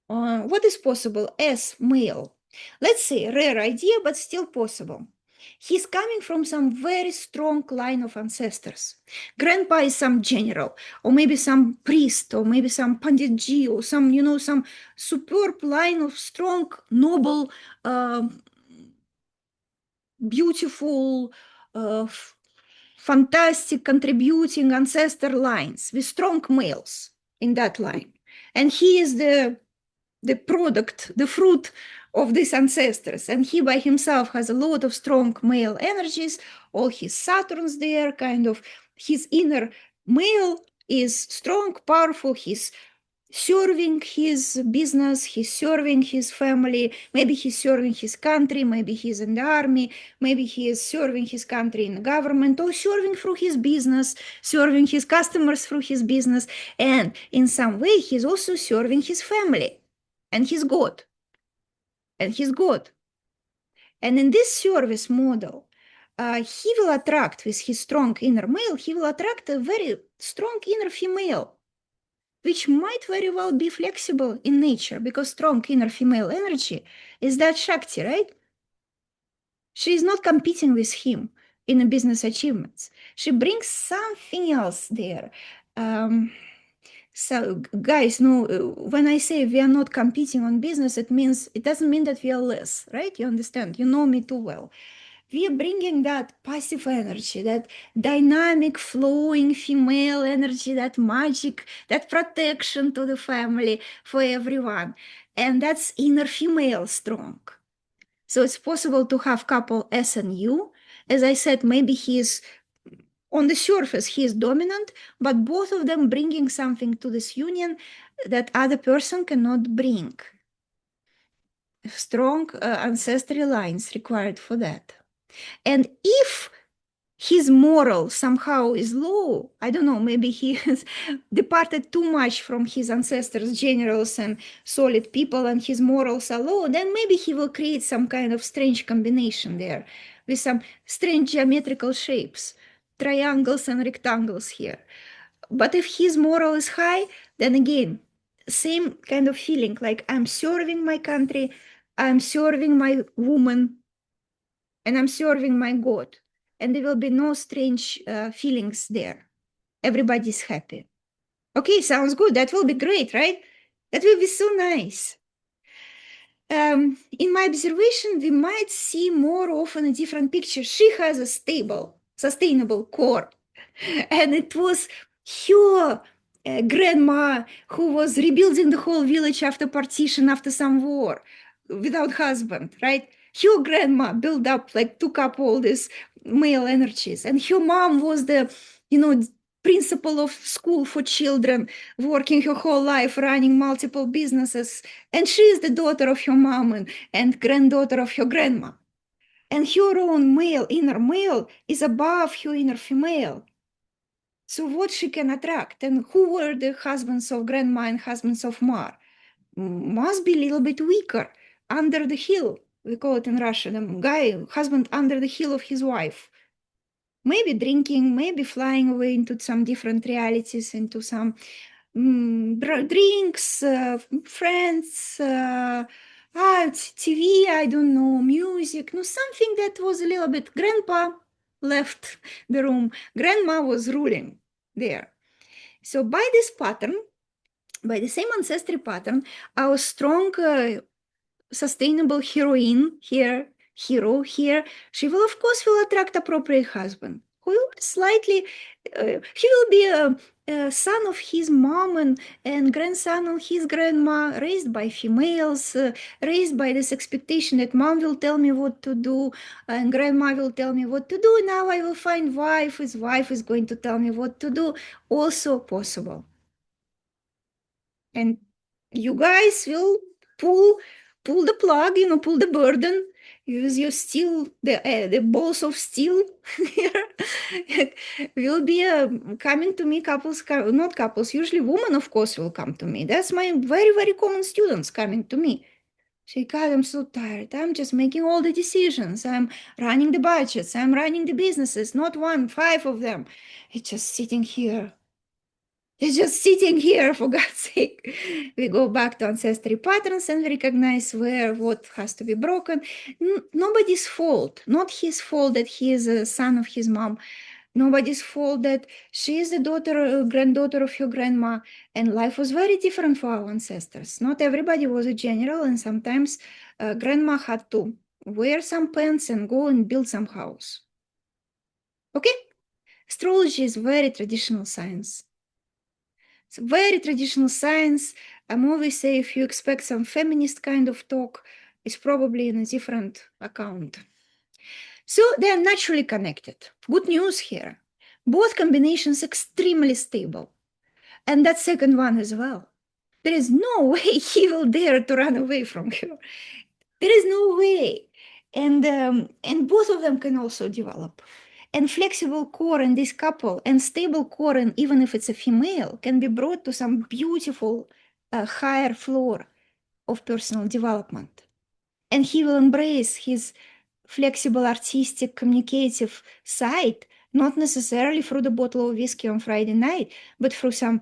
What is possible as male? Let's say rare idea, but still possible. He's coming from some very strong line of ancestors. Grandpa is some general, or maybe some priest, or maybe some panditji, or some, some superb line of strong, noble, beautiful, fantastic, contributing ancestor lines with strong males in that line. And he is the product, the fruit of these ancestors. And he by himself has a lot of strong male energies, all his Saturns there, kind of his inner male is strong, powerful, he's serving his business, he's serving his family, maybe he's serving his country, maybe he's in the army, maybe he is serving his country in the government, or serving through his business, serving his customers through his business, and in some way he's also serving his family and his God. And his God. And in this service model, he will attract, with his strong inner male, he will attract a very strong inner female, which might very well be flexible in nature, because strong inner female energy is that Shakti, right? She is not competing with him in the business achievements. She brings something else there. So guys, no, when I say we are not competing on business, it doesn't mean that we are less, right? You understand? You know me too well. We are bringing that passive energy, that dynamic, flowing female energy, that magic, that protection to the family for everyone. And that's inner female strong. So it's possible to have couple S and U. As I said, maybe he is on the surface, he is dominant, but both of them bringing something to this union that other person cannot bring. Strong ancestral lines required for that. And if his moral somehow is low, I don't know, maybe he has departed too much from his ancestors, generals and solid people, and his morals are low, then maybe he will create some kind of strange combination there with some strange geometrical shapes, triangles and rectangles here. But if his moral is high, then again, same kind of feeling, like I'm serving my country, I'm serving my woman, and I'm serving my God. And there will be no strange feelings there. Everybody's happy. Okay, sounds good. That will be great, right? That will be so nice. In my observation, we might see more often a different picture. She has a stable, sustainable core. And it was her grandma who was rebuilding the whole village after partition, after some war, without husband, right? Her grandma built up, like took up all these male energies. And her mom was the, principal of school for children, working her whole life, running multiple businesses. And she is the daughter of her mom and granddaughter of her grandma. And her own male, inner male, is above her inner female. So what she can attract? And who were the husbands of grandma and husbands of Mar? Must be a little bit weaker, under the heel. We call it in Russian, the guy, husband under the heel of his wife. Maybe drinking, maybe flying away into some different realities, into some drinks, friends, TV, I don't know, music, no, something that was a little bit. Grandpa left the room. Grandma was ruling there. So by this pattern, by the same ancestry pattern, our strong sustainable heroine here, hero here, she will of course will attract appropriate husband who will slightly, he will be a son of his mom and grandson of his grandma, raised by females, raised by this expectation that mom will tell me what to do and grandma will tell me what to do. Now I will find wife, his wife is going to tell me what to do. Also possible. And you guys will pull the plug, pull the burden, use your steel, the balls of steel here. Will be coming to me, couples, not couples, usually women, of course, will come to me. That's my very, very common students coming to me. Say, God, I'm so tired. I'm just making all the decisions. I'm running the budgets. I'm running the businesses, not one, 5 of them. It's just sitting here. It's just sitting here, for God's sake. We go back to ancestry patterns and recognize what has to be broken. Nobody's fault, not his fault that he is a son of his mom. Nobody's fault that she is the daughter, granddaughter of your grandma. And life was very different for our ancestors. Not everybody was a general, and sometimes grandma had to wear some pants and go and build some house. Okay? Astrology is very traditional science. It's very traditional science. I'm always say if you expect some feminist kind of talk, it's probably in a different account. So they are naturally connected. Good news here. Both combinations extremely stable. And that second one as well. There is no way he will dare to run away from her. There is no way. And both of them can also develop. And flexible core in this couple and stable core, and even if it's a female, can be brought to some beautiful higher floor of personal development. And he will embrace his flexible, artistic, communicative side, not necessarily through the bottle of whiskey on Friday night, but through some,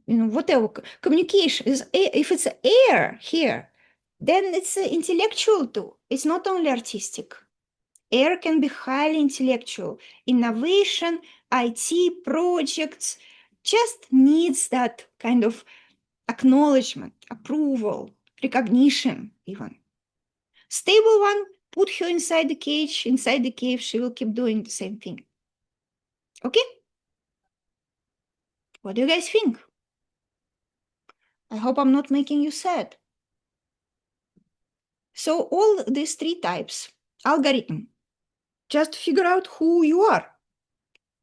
whatever communication. If it's air here, then it's intellectual too. It's not only artistic. Air can be highly intellectual. Innovation, IT projects just needs that kind of acknowledgement, approval, recognition even. Stable one, put her inside the cage. Inside the cave, she will keep doing the same thing. Okay? What do you guys think? I hope I'm not making you sad. So all these 3 types, algorithm, just figure out who you are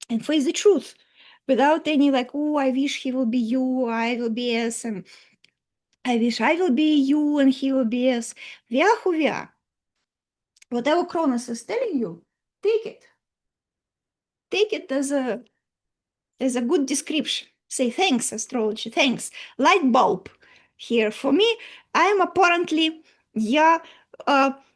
and face the truth without any oh, I wish he will be you, I will be S, and I wish I will be you and he will be S. We are who we are. Whatever Cronus is telling you, take it. Take it as a good description. Say, thanks, astrology, thanks. Light bulb here. For me, I am apparently,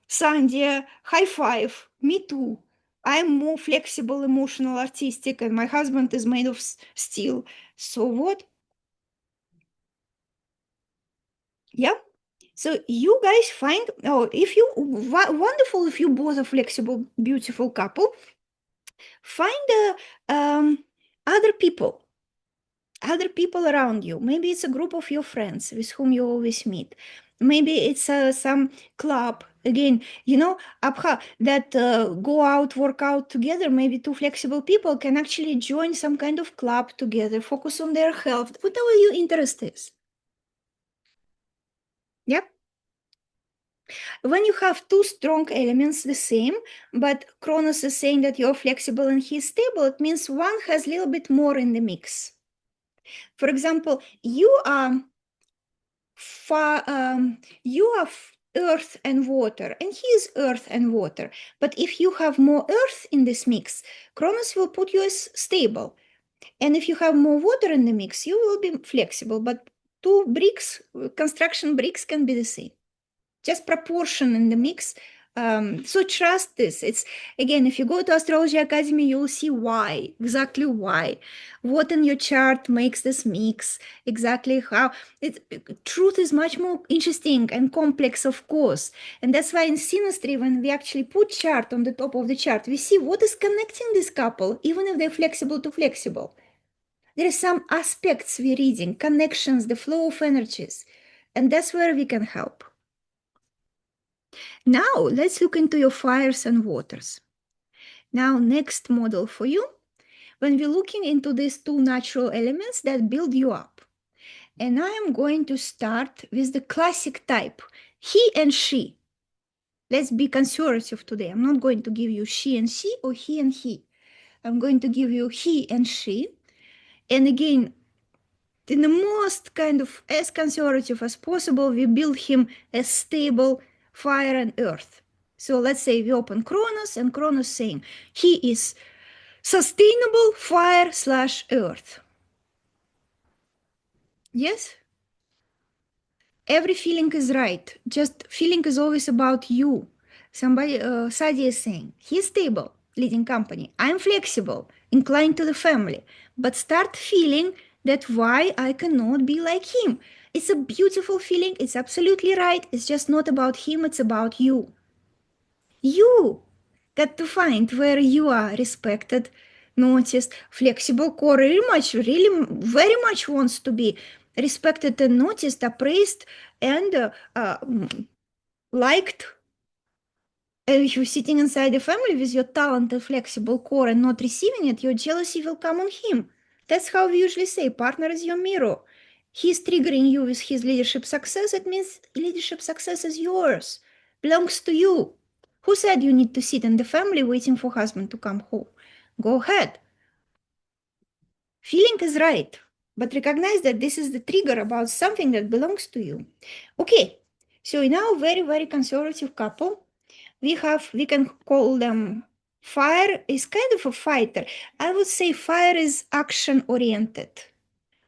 Sandia, high five, me too. I'm more flexible, emotional, artistic, and my husband is made of steel. So what? Yeah. So you guys find, if you, wonderful if you both a flexible, beautiful couple, find other people around you. Maybe it's a group of your friends with whom you always meet. Maybe it's some club. Again, Abha, that go out, work out together. Maybe 2 flexible people can actually join some kind of club together, focus on their health, whatever your interest is. Yep. When you have 2 strong elements the same, but Cronus is saying that you're flexible and he's stable, it means one has a little bit more in the mix. For example, you are earth and water, and he is earth and water. But if you have more earth in this mix, Cronus will put you as stable. And if you have more water in the mix, you will be flexible. But 2 bricks, construction bricks can be the same. Just proportion in the mix So trust this. It's again, if you go to Astrology Academy, you'll see why, exactly why, what in your chart makes this mix, exactly how. Truth is much more interesting and complex, of course, and that's why in synastry, when we actually put chart on the top of the chart, we see what is connecting this couple, even if they're flexible to flexible. There are some aspects we're reading, connections, the flow of energies, and that's where we can help. Now, let's look into your fires and waters. Now, next model for you, when we're looking into these two natural elements that build you up. And I am going to start with the classic type, he and she. Let's be conservative today. I'm not going to give you she and she or he and he. I'm going to give you he and she. And again, in the most kind of as conservative as possible, we build him as stable fire and earth. So let's say we open Cronus, and Cronus saying he is sustainable fire / earth. Yes? Every feeling is right. Just feeling is always about you. Somebody, Sadi is saying, he's stable, leading company. I'm flexible, inclined to the family. But start feeling that why I cannot be like him. It's a beautiful feeling. It's absolutely right. It's just not about him. It's about you. You got to find where you are respected, noticed, flexible core really very much wants to be respected and noticed, appraised, and liked. And if you're sitting inside the family with your talented, flexible core and not receiving it, your jealousy will come on him. That's how we usually say partner is your mirror. He's triggering you with his leadership success. It means leadership success is yours, belongs to you. Who said you need to sit in the family waiting for husband to come home? Go ahead. Feeling is right, but recognize that this is the trigger about something that belongs to you. Okay, so in our very, very conservative couple, we can call them fire is kind of a fighter. I would say fire is action oriented.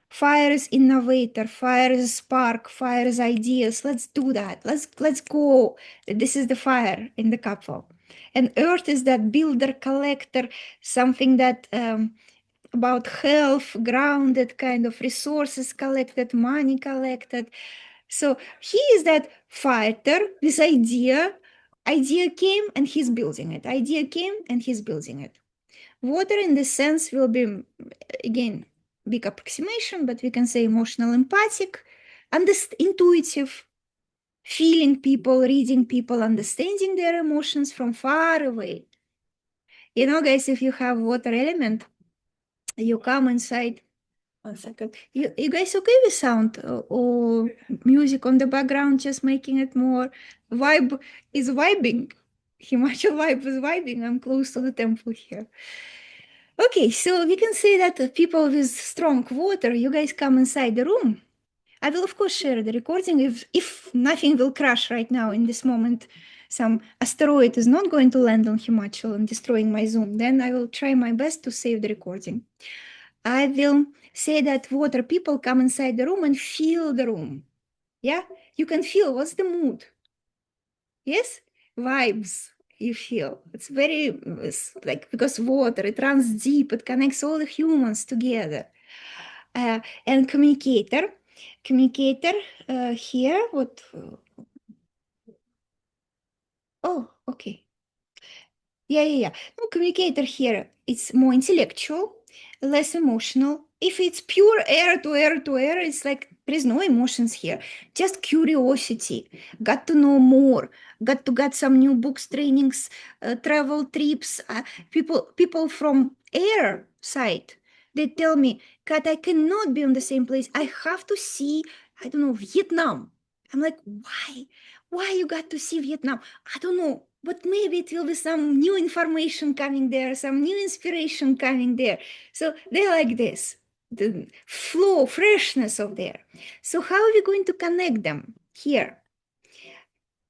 Fire is innovator, fire is spark, fire is ideas. Let's do that. Let's go. This is the fire in the couple. And earth is that builder, collector, something that about health, grounded kind of resources collected, money collected. So he is that fighter with idea. Idea came and he's building it. Idea came and he's building it. Water in this sense will be, again, big approximation, but we can say emotional, empathic, intuitive, feeling people, reading people, understanding their emotions from far away. You know, guys, if you have water element, you come inside. 1 second. You guys okay with sound or music on the background, just making it more vibe is vibing. Himachal vibe is vibing. I'm close to the temple here. Okay, so we can say that people with strong water, you guys come inside the room. I will, of course, share the recording if nothing will crash right now in this moment. Some asteroid is not going to land on Himachal and destroying my Zoom. Then I will try my best to save the recording. I will say that water people come inside the room and feel the room. Yeah, you can feel what's the mood. Yes, vibes you feel. It's very like because water, it runs deep, it connects all the humans together. And communicator here. What? Oh, okay. Yeah. No, communicator here, it's more intellectual, less emotional. If it's pure air to air to air, it's like there's no emotions here. Just curiosity, got to know more, got to get some new books, trainings, travel trips. People from air side, they tell me, Kat, I cannot be in the same place. I have to see, I don't know, Vietnam. I'm like, why? Why you got to see Vietnam? I don't know, but maybe it will be some new information coming there, some new inspiration coming there. So they like this, the flow, freshness of there. So how are we going to connect them here?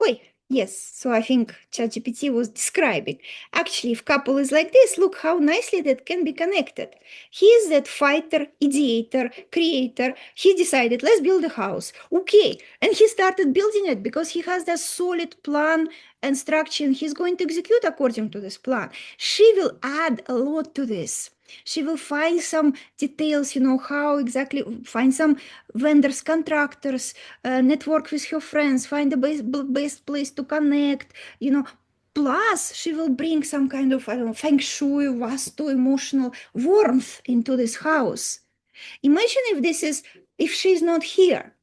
Oi, Yes, so I think ChatGPT was describing. Actually, if couple is like this, look how nicely that can be connected. He is that fighter, ideator, creator. He decided, let's build a house. Okay. And he started building it because he has that solid plan and structure, and he's going to execute according to this plan. She will add a lot to this. She will find some details, how exactly, find some vendors, contractors, network with her friends, find the best place to connect, Plus, she will bring some kind of, I don't know, feng shui, vastu, emotional warmth into this house. Imagine if she's not here.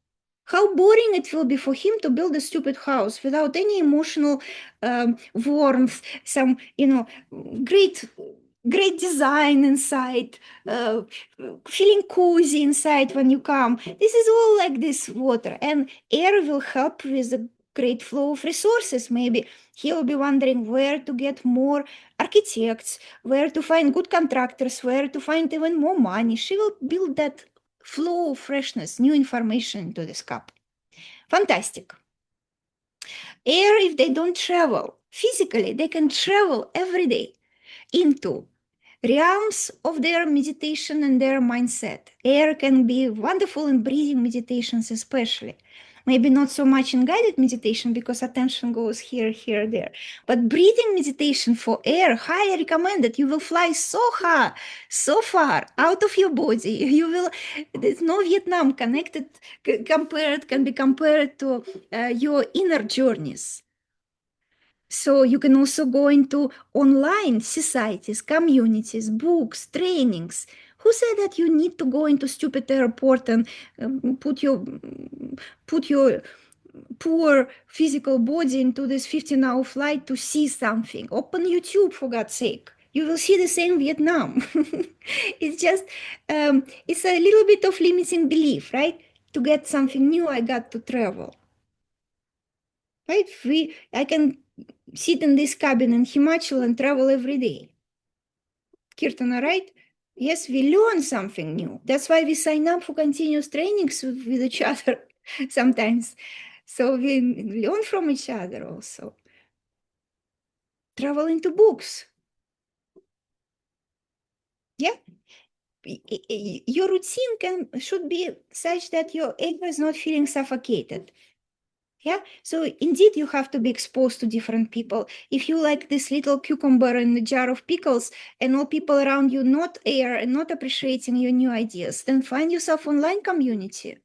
How boring it will be for him to build a stupid house without any emotional warmth, some, great great design inside, feeling cozy inside when you come. This is all like this water, and air will help with a great flow of resources. Maybe he will be wondering where to get more architects, where to find good contractors, where to find even more money. She will build that flow of freshness, new information into this cup. Fantastic. Air, if they don't travel physically, they can travel every day into realms of their meditation and their mindset. Air can be wonderful in breathing meditations, especially. Maybe not so much in guided meditation because attention goes here, here, there. But breathing meditation for air, highly recommended. You will fly so high, so far out of your body. You will. There's no Vietnam connected, can be compared to your inner journeys. So you can also go into online societies, communities, books, trainings. Who said that you need to go into stupid airport and put your poor physical body into this 15-hour flight to see something? Open YouTube, for God's sake. You will see the same Vietnam. It's just, it's a little bit of limiting belief, right? To get something new, I got to travel. Right? I can sit in this cabin in Himachal and travel every day. Kirtana, right? Yes, we learn something new. That's why we sign up for continuous trainings with each other sometimes. So we learn from each other also. Travel into books. Yeah. Your routine should be such that your ego is not feeling suffocated. Yeah, so indeed you have to be exposed to different people. If you like this little cucumber in a jar of pickles and all people around you not air and not appreciating your new ideas, then find yourself online community.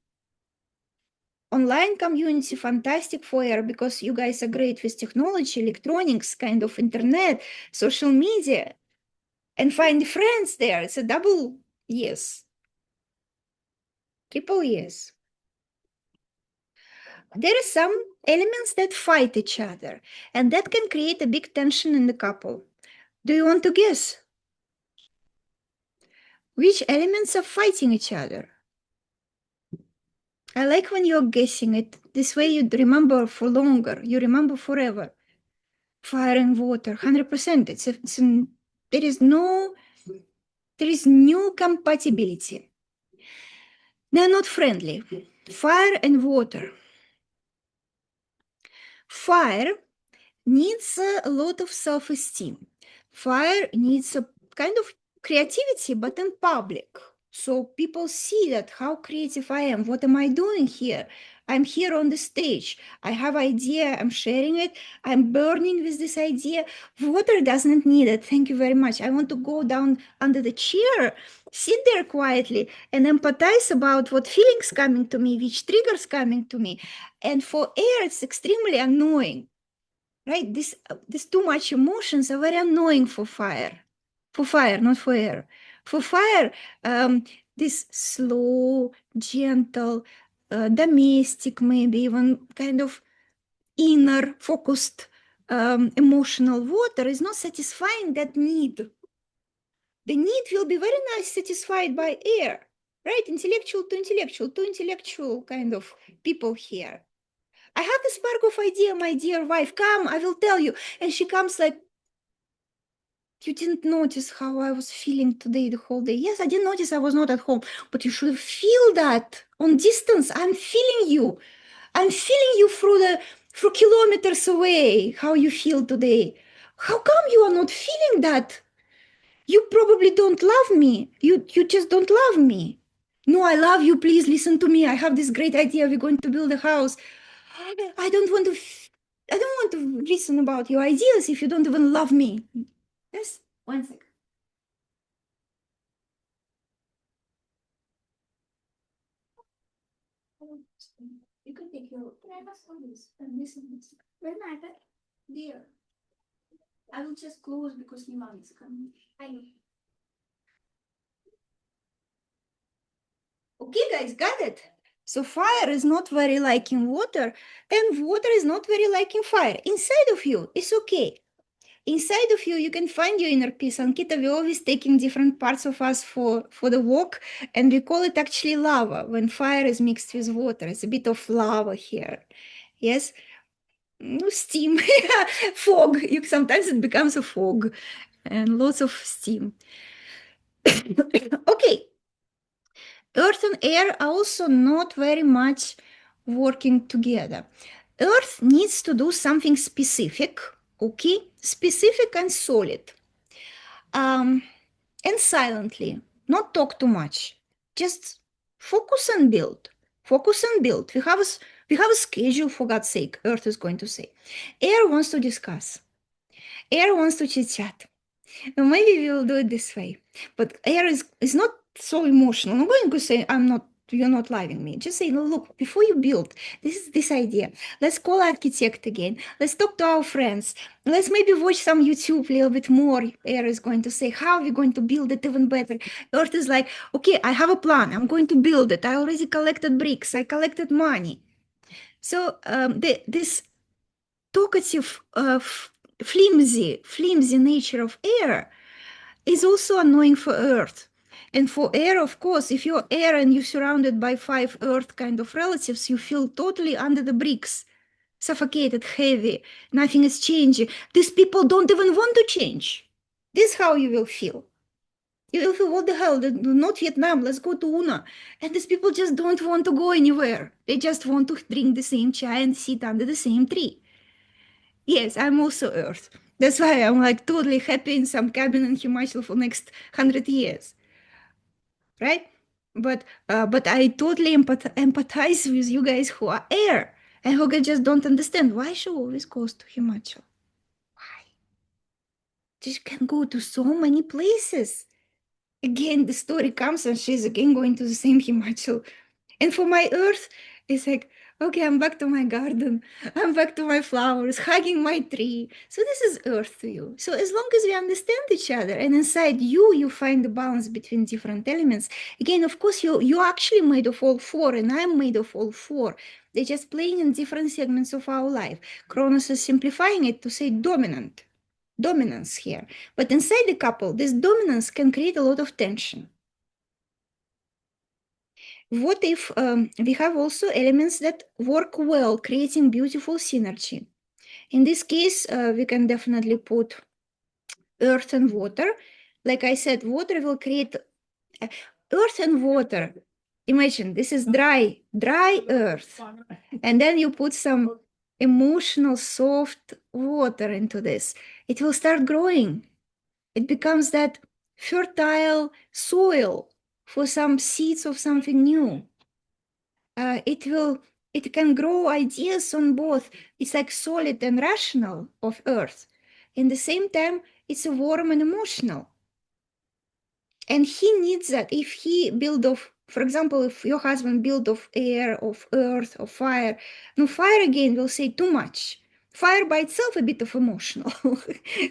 Online community, fantastic for air because you guys are great with technology, electronics, kind of internet, social media, and find friends there. It's a double yes, triple yes. There are some elements that fight each other, and that can create a big tension in the couple. Do you want to guess? Which elements are fighting each other? I like when you're guessing it. This way you remember for longer. You remember forever. Fire and water, 100%. There is no compatibility. They're not friendly. Fire and water. Fire needs a lot of self-esteem. Fire needs a kind of creativity, but in public. So people see that how creative I am. What am I doing here? I'm here on the stage. I have idea. I'm sharing it. I'm burning with this idea. Water doesn't need it. Thank you very much. I want to go down under the chair, sit there quietly, and empathize about what feelings coming to me, which triggers coming to me. And for air, it's extremely annoying, right? This too much emotions are very annoying for fire. For fire, not for air. For fire, this slow, gentle, domestic, maybe even kind of inner focused emotional water is not satisfying that need. The need will be very nice satisfied by air, right? Intellectual to intellectual kind of people here. I have a spark of idea, my dear wife. Come, I will tell you. And she comes like, you didn't notice how I was feeling today, the whole day. Yes, I didn't notice I was not at home, but you should feel that on distance. I'm feeling you. I'm feeling you for kilometers away how you feel today. How come you are not feeling that? You probably don't love me. You just don't love me. No, I love you. Please listen to me. I have this great idea. We're going to build a house. I don't want to. I don't want to listen about your ideas if you don't even love me. Yes. 1 second. You can take your. Can I ask for this? And this and this. Where's my iPad? There. I will just close because Milan is coming. I know. Okay, guys, got it. So fire is not very liking water, and water is not very liking fire. Inside of you, it's okay. Inside of you, you can find your inner peace. Ankita, we're always taking different parts of us for the walk, and we call it actually lava when fire is mixed with water. It's a bit of lava here. Yes? No steam, fog. Sometimes it becomes a fog and lots of steam. Okay. Earth and air are also not very much working together. Earth needs to do something specific, okay? Specific and solid. And silently, not talk too much. Just focus and build. Focus and build. We have a schedule, for God's sake, Earth is going to say. Air wants to discuss. Air wants to chit chat. Maybe we will do it this way. But air is not so emotional. I'm going to say, you're not loving me. Just say, no, look, before you build, this is this idea. Let's call architect again. Let's talk to our friends. Let's maybe watch some YouTube a little bit more. Air is going to say, how are we going to build it even better? Earth is like, okay, I have a plan. I'm going to build it. I already collected bricks. I collected money. So this talkative, flimsy nature of air is also annoying for Earth. And for air, of course, if you're air and you're surrounded by 5 Earth kind of relatives, you feel totally under the bricks, suffocated, heavy, nothing is changing. These people don't even want to change. This is how you will feel. You will feel, what the hell, not Vietnam, let's go to Una. And these people just don't want to go anywhere. They just want to drink the same chai and sit under the same tree. Yes, I'm also Earth. That's why I'm like totally happy in some cabin in Himachal for next 100 years, right? But I totally empathize with you guys who are air and who just don't understand why she always goes to Himachal. Why? She can go to so many places. Again, the story comes and she's again going to the same Himachal. And for my Earth, it's like, okay, I'm back to my garden. I'm back to my flowers, hugging my tree. So this is Earth to you. So as long as we understand each other and inside you find the balance between different elements. Again, of course, you're actually made of all 4 and I'm made of all 4. They're just playing in different segments of our life. Kronos is simplifying it to say dominance here. But inside the couple, this dominance can create a lot of tension. What if we have also elements that work well, creating beautiful synergy? In this case, we can definitely put earth and water. Like I said, water will create earth and water. Imagine this is dry earth. And then you put some emotional, soft water into this. It will start growing. It becomes that fertile soil for some seeds of something new. It can grow ideas on both. It's like solid and rational of earth. In the same time, it's a warm and emotional. And he needs that. If he build of, for example, if your husband build of air, of earth, of fire, no, fire again will say too much. Fire by itself a bit of emotional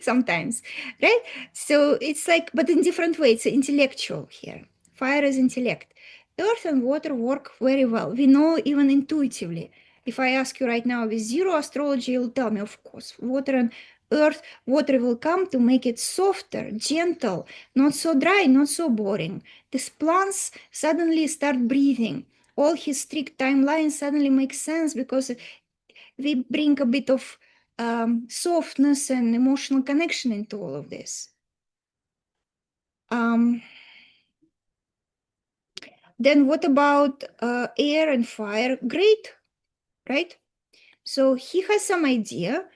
sometimes, right? So it's like, but in different ways, it's intellectual here. Fire is intellect. Earth and water work very well. We know even intuitively. If I ask you right now with zero astrology, you'll tell me, of course, water and earth, water will come to make it softer, gentle, not so dry, not so boring. These plants suddenly start breathing. All his strict timelines suddenly make sense because we bring a bit of softness and emotional connection into all of this. Then what about air and fire? Great, right? So he has some idea,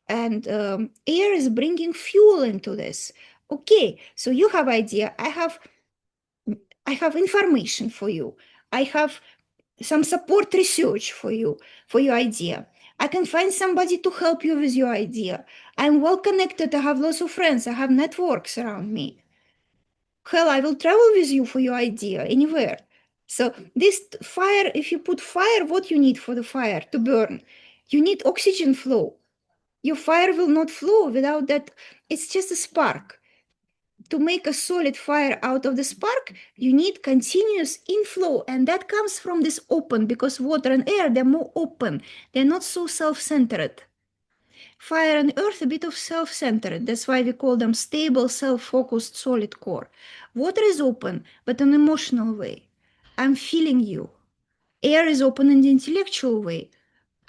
and air is bringing fuel into this. Okay, so you have idea. I have information for you. I have some support research for you, for your idea. I can find somebody to help you with your idea. I'm well connected. I have lots of friends. I have networks around me. Hell, I will travel with you for your idea anywhere. So this fire, if you put fire, what you need for the fire to burn? You need oxygen flow. Your fire will not flow without that. It's just a spark. To make a solid fire out of the spark, you need continuous inflow, and that comes from this open, because water and air, they're more open. They're not so self-centered. Fire and earth, a bit of self-centered. That's why we call them stable, self-focused, solid core. Water is open, but in an emotional way. I'm feeling you. Air is open in the intellectual way.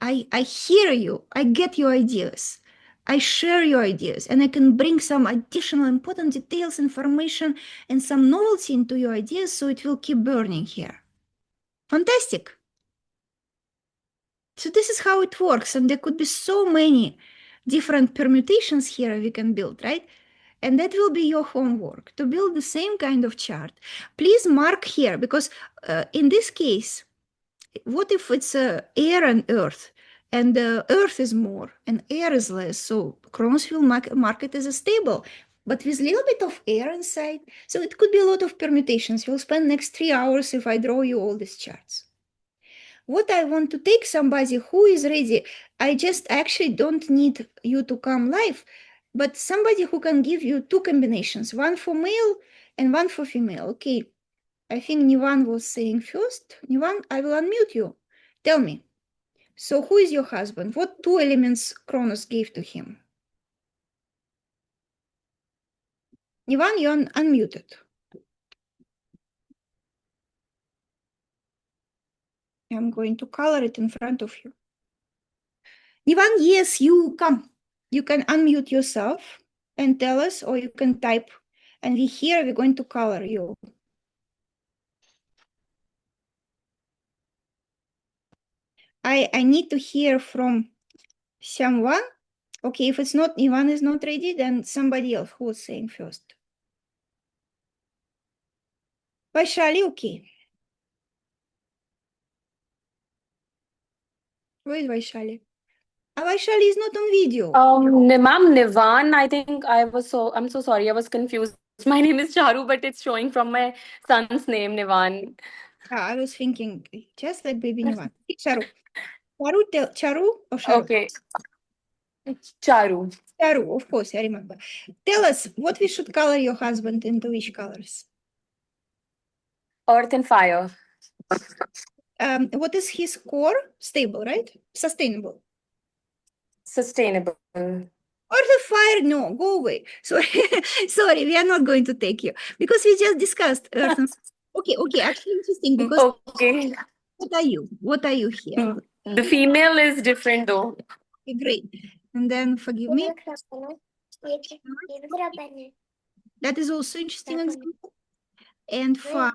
I hear you. I get your ideas. I share your ideas, and I can bring some additional important details, information, and some novelty into your ideas, so it will keep burning here. Fantastic. So this is how it works, and there could be so many different permutations here we can build, right? And that will be your homework, to build the same kind of chart. Please mark here, because in this case, what if it's air and earth, and earth is more and air is less? So Cronus will mark it as a stable, but with a little bit of air inside. So it could be a lot of permutations. We'll spend next 3 hours if I draw you all these charts. What I want to take somebody who is ready. I just actually don't need you to come live, but somebody who can give you two combinations, one for male and one for female. Okay, I think Nivan was saying first. Nivan, I will unmute you. Tell me. So who is your husband? What two elements Cronus gave to him? Nivan, you're unmuted. I'm going to color it in front of you. Nivan, yes, you come. You can unmute yourself and tell us, or you can type. And we're going to color you. I need to hear from someone. Okay, if it's not, Ivan is not ready, then somebody else who was saying first. Vaishali, okay. Where is Vaishali? Vaishali is not on video. Ma'am, Nivan, I think I'm so sorry, I was confused. My name is Charu, but it's showing from my son's name, Nivan. I was thinking, just like baby Nivan. Charu. Charu or Sharu? Okay, Charu. Charu, of course, I remember. Tell us, what we should color your husband into which colors? Earth and fire. What is his core? Stable, right? Sustainable. Sustainable. Earth and fire, no, go away. Sorry, sorry, we are not going to take you because we just discussed earth and okay, actually interesting because Okay. what are you? What are you here? The female is different though. Okay, great. And then forgive me. That is also interesting example. And fire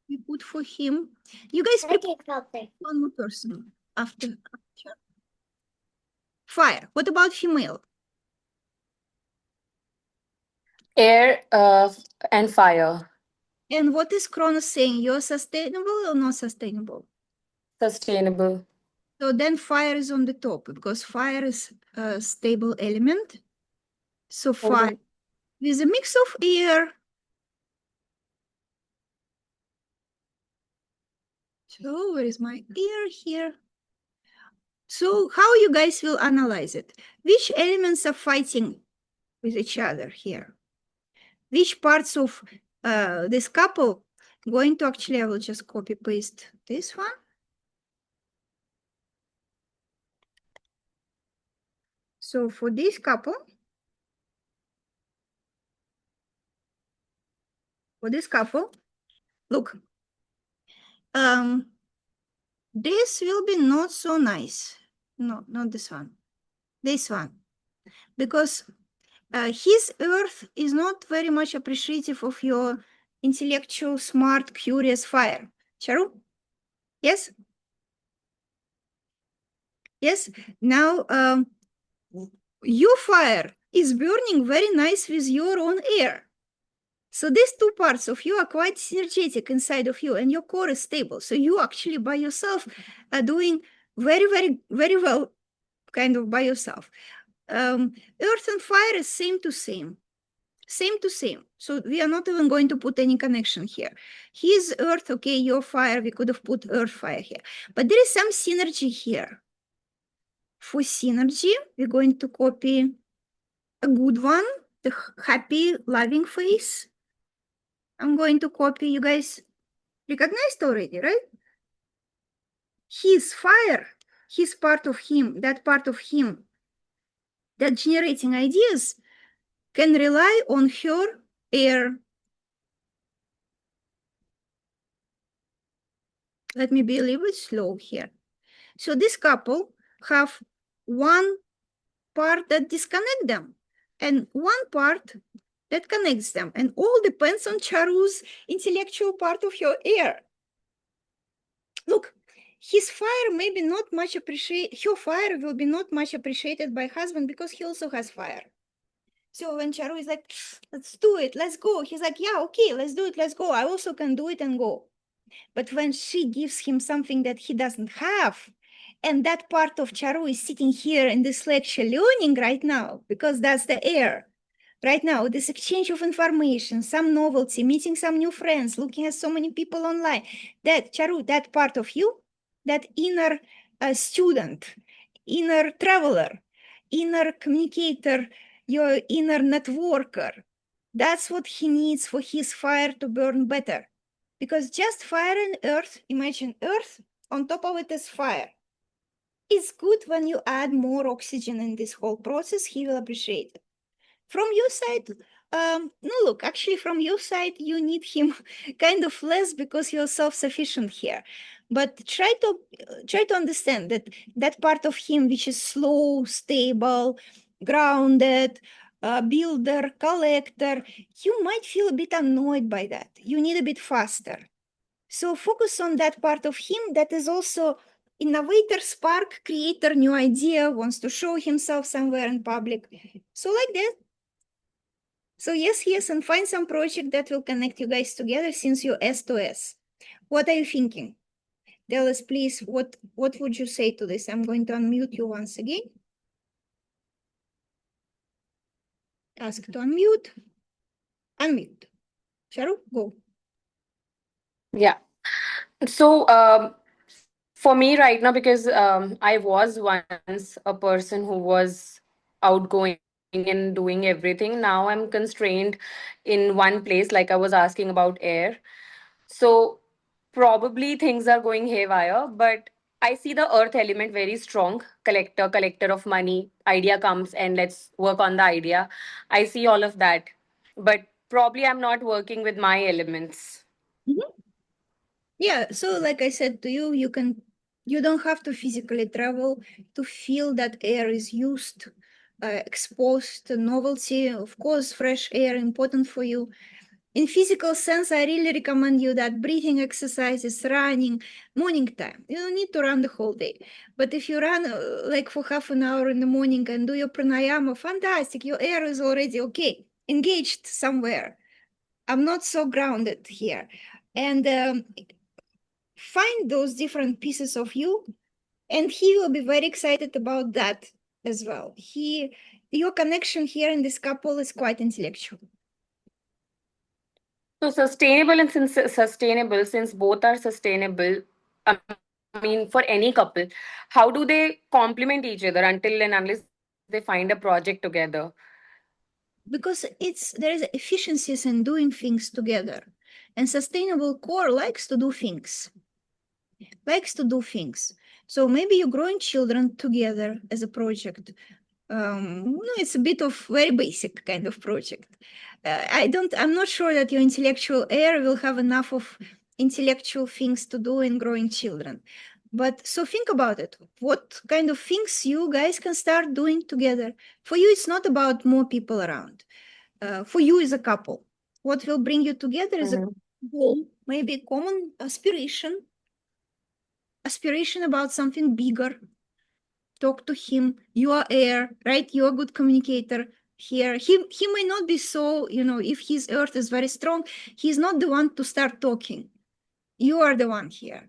we put for him. You guys pick one more person after. Fire. What about female? Air and fire. And what is Cronus saying? You're sustainable or not sustainable? Sustainable. So then fire is on the top because fire is a stable element. So fire with a mix of air. So where is my air here? So how you guys will analyze it? Which elements are fighting with each other here? Which parts of this couple going to actually, I will just copy paste this one. So for this couple, look, this will be not so nice. No, not this one. This one. Because his earth is not very much appreciative of your intellectual, smart, curious fire. Charu? Yes? Yes. Now, your fire is burning very nice with your own air. So these two parts of you are quite synergetic inside of you, and your core is stable. So you actually by yourself are doing very, very, very well, kind of by yourself. Earth and fire is same to same. Same to same. So we are not even going to put any connection here. His earth, okay, your fire, we could have put earth fire here. But there is some synergy here. For synergy, we're going to copy a good one, the happy, loving face. I'm going to copy, you guys recognized already, right? His fire, his part of him, that part of him that generating ideas can rely on her air. Let me be a little bit slow here. So this couple have one part that disconnect them and one part that connects them. And all depends on Charu's intellectual part of her air. Look, his fire maybe not much appreciated, her fire will be not much appreciated by husband because he also has fire. So when Charu is like, let's do it, let's go. He's like, yeah, okay, let's do it, let's go. I also can do it and go. But when she gives him something that he doesn't have, and that part of Charu is sitting here in this lecture learning right now, because that's the air. Right now, this exchange of information, some novelty, meeting some new friends, looking at so many people online, that Charu, that part of you, that inner student, inner traveler, inner communicator, your inner networker, that's what he needs for his fire to burn better. Because just fire and earth, imagine earth, on top of it is fire. It's good when you add more oxygen in this whole process, he will appreciate it. From your side, no, look, actually from your side, you need him kind of less because you're self-sufficient here. But try to understand that that part of him, which is slow, stable, grounded, builder, collector, you might feel a bit annoyed by that. You need a bit faster. So focus on that part of him that is also innovator, spark, creator, new idea, wants to show himself somewhere in public. So like that. So yes, and find some project that will connect you guys together since you're S to S. What are you thinking? Tell us, please, what would you say to this? I'm going to unmute you once again. Ask to unmute. Unmute. Sharu, go. Yeah. So, for me right now, because I was once a person who was outgoing and doing everything, now I'm constrained in one place, like I was asking about air. So, probably things are going haywire, but I see the earth element very strong. Collector of money. Idea comes and let's work on the idea. I see all of that, but probably I'm not working with my elements. Mhm. Yeah, so like I said to you, you don't have to physically travel to feel that air is used, exposed to novelty. Of course, fresh air important for you. In physical sense, I really recommend you that breathing exercises, running, morning time. You don't need to run the whole day. But if you run like for half an hour in the morning and do your pranayama, fantastic. Your air is already okay, engaged somewhere. I'm not so grounded here. And find those different pieces of you, and he will be very excited about that as well. Your connection here in this couple is quite intellectual. So sustainable and sustainable, since both are sustainable, I mean, for any couple, how do they complement each other until and unless they find a project together? Because there is efficiencies in doing things together, and sustainable core likes to do things. So maybe you're growing children together as a project. No, it's a bit of very basic kind of project. I'm not sure that your intellectual heir will have enough of intellectual things to do in growing children. But so think about it. What kind of things you guys can start doing together? For you, it's not about more people around. For you as a couple, what will bring you together is a Mhm. goal, maybe a common aspiration about something bigger. talk to him. You are air, right? You're a good communicator here. He may not be so, if his earth is very strong, he's not the one to start talking. You are the one here,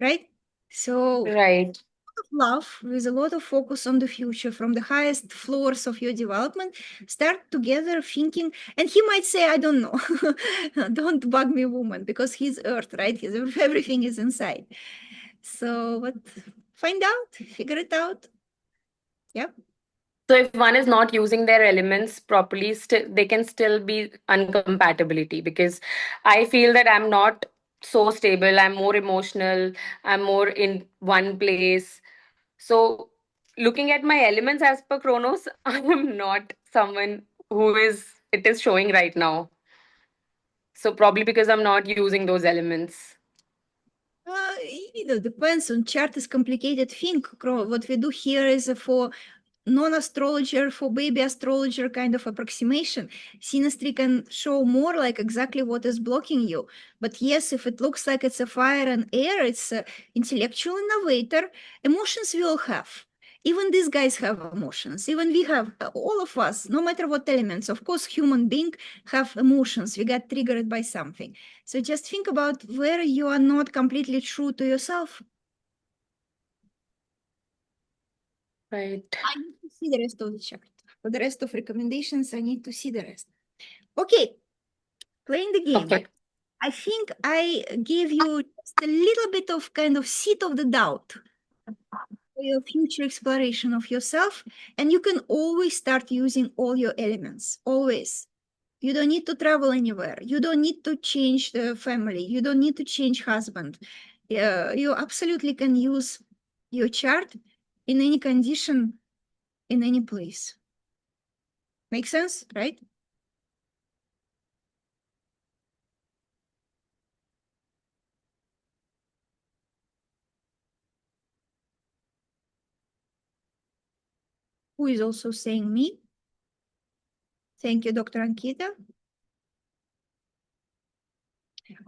right? So Right. love with a lot of focus on the future from the highest floors of your development, start together thinking, and he might say, I don't know, don't bug me, woman, because he's earth, right? Everything is inside. So but find out, figure it out. Yep. So if one is not using their elements properly, still they can still be uncompatibility, because I feel that I'm not so stable. I'm more emotional. I'm more in one place. So looking at my elements as per Chronos, I am not someone who is it is showing right now. So probably because I'm not using those elements. Depends on chart is complicated thing. What we do here is for non-astrologer, for baby astrologer kind of approximation. Synastry can show more like exactly what is blocking you. But yes, if it looks like it's a fire and air, it's a intellectual innovator. Emotions we all have. Even these guys have emotions. Even we have, all of us, no matter what elements. Of course, human being have emotions. We got triggered by something. So just think about where you are not completely true to yourself. Right. I need to see the rest of the chart. For the rest of recommendations, I need to see the rest. Okay, playing the game. Okay. I think I gave you just a little bit of kind of seed of the doubt for your future exploration of yourself. And you can always start using all your elements, always. You don't need to travel anywhere. You don't need to change the family. You don't need to change husband. You absolutely can use your chart in any condition, in any place. Make sense, right? Who is also saying me? Thank you, Dr. Ankita.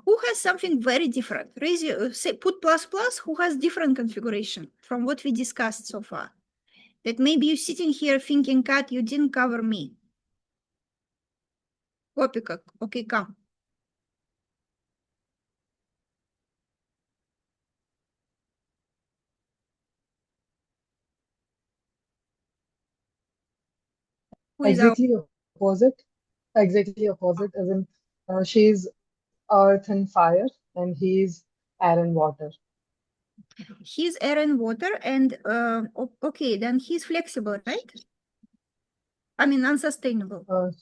Who has something very different? Raise your, say, put plus plus. Who has different configuration from what we discussed so far? That maybe you're sitting here thinking, Kat, you didn't cover me. Kopika, okay, come. Who is our? Exactly opposite. Exactly opposite. As in, she's earth and fire, and he's air and water. He's air and water, and okay, then he's flexible, right? I mean, unsustainable.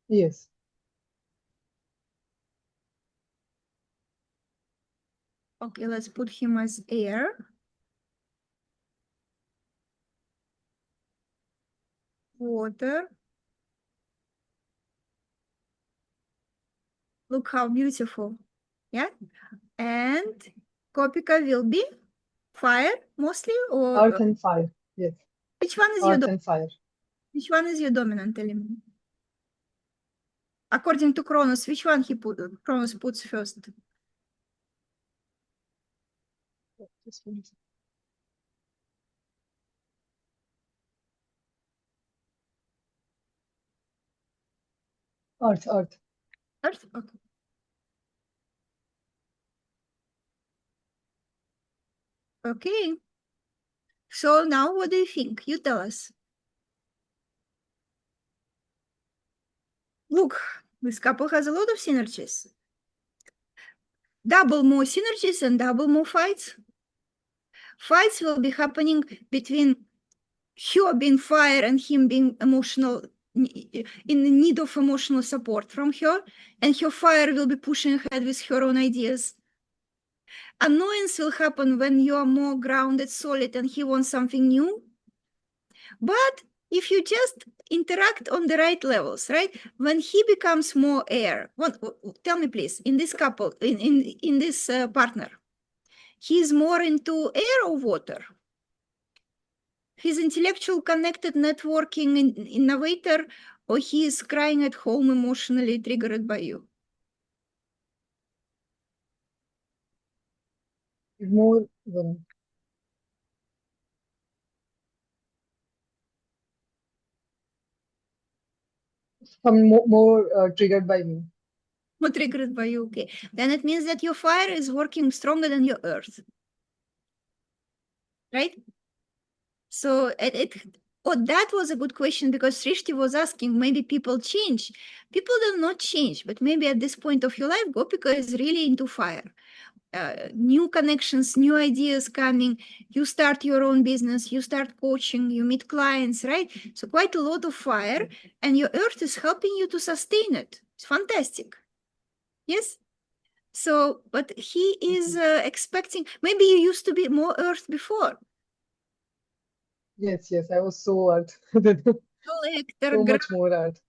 Yes. Okay, let's put him as air. Water. Look how beautiful. Yeah. And Kopika will be fire mostly, or Earth and fire. Yes. which one is your Earth and fire. which one is your dominant element? According to Cronus, which one Cronus puts first? Just one second. Earth, earth. Earth? Okay. Okay. So now what do you think? You tell us. Look, this couple has a lot of synergies. Double more synergies and double more fights. Fights will be happening between her being fire and him being emotional, in need of emotional support from her, and her fire will be pushing ahead with her own ideas. Annoyance will happen when you are more grounded, solid, and he wants something new. But if you just interact on the right levels, right? When he becomes more air, tell me please, in this couple, in this partner, he's more into air or water? He's intellectual, connected, networking, innovator, or he is crying at home, emotionally triggered by you? More women. more triggered by me. More triggered by you, okay. Then it means that your fire is working stronger than your earth. Right? So that was a good question, because Srishti was asking, maybe people change. People do not change, but maybe at this point of your life, Gopika is really into fire. New connections, new ideas coming, you start your own business, you start coaching, you meet clients, right? So quite a lot of fire, and your earth is helping you to sustain it. It's fantastic. Yes? So, but he is expecting, maybe you used to be more earth before. Yes, I was so earth. Collector, So much more earth.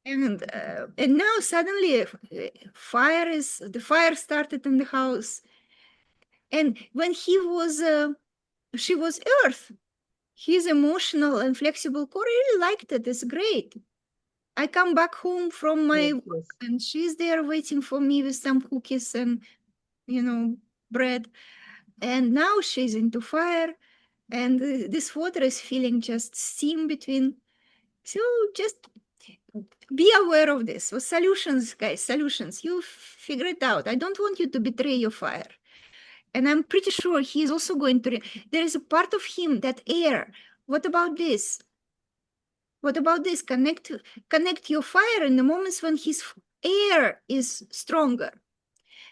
and now suddenly the fire started in the house. And when she was earth. He's emotional and flexible core. I really liked it. It's great. I come back home from my Yes, work and she's there waiting for me with some cookies and, bread. And now she's into fire, and this water is feeling just steam between. So just be aware of this. So solutions, guys, solutions. You figure it out. I don't want you to betray your fire. And I'm pretty sure he's also going to. There is a part of him, that air. What about this? What about this? Connect your fire in the moments when his air is stronger.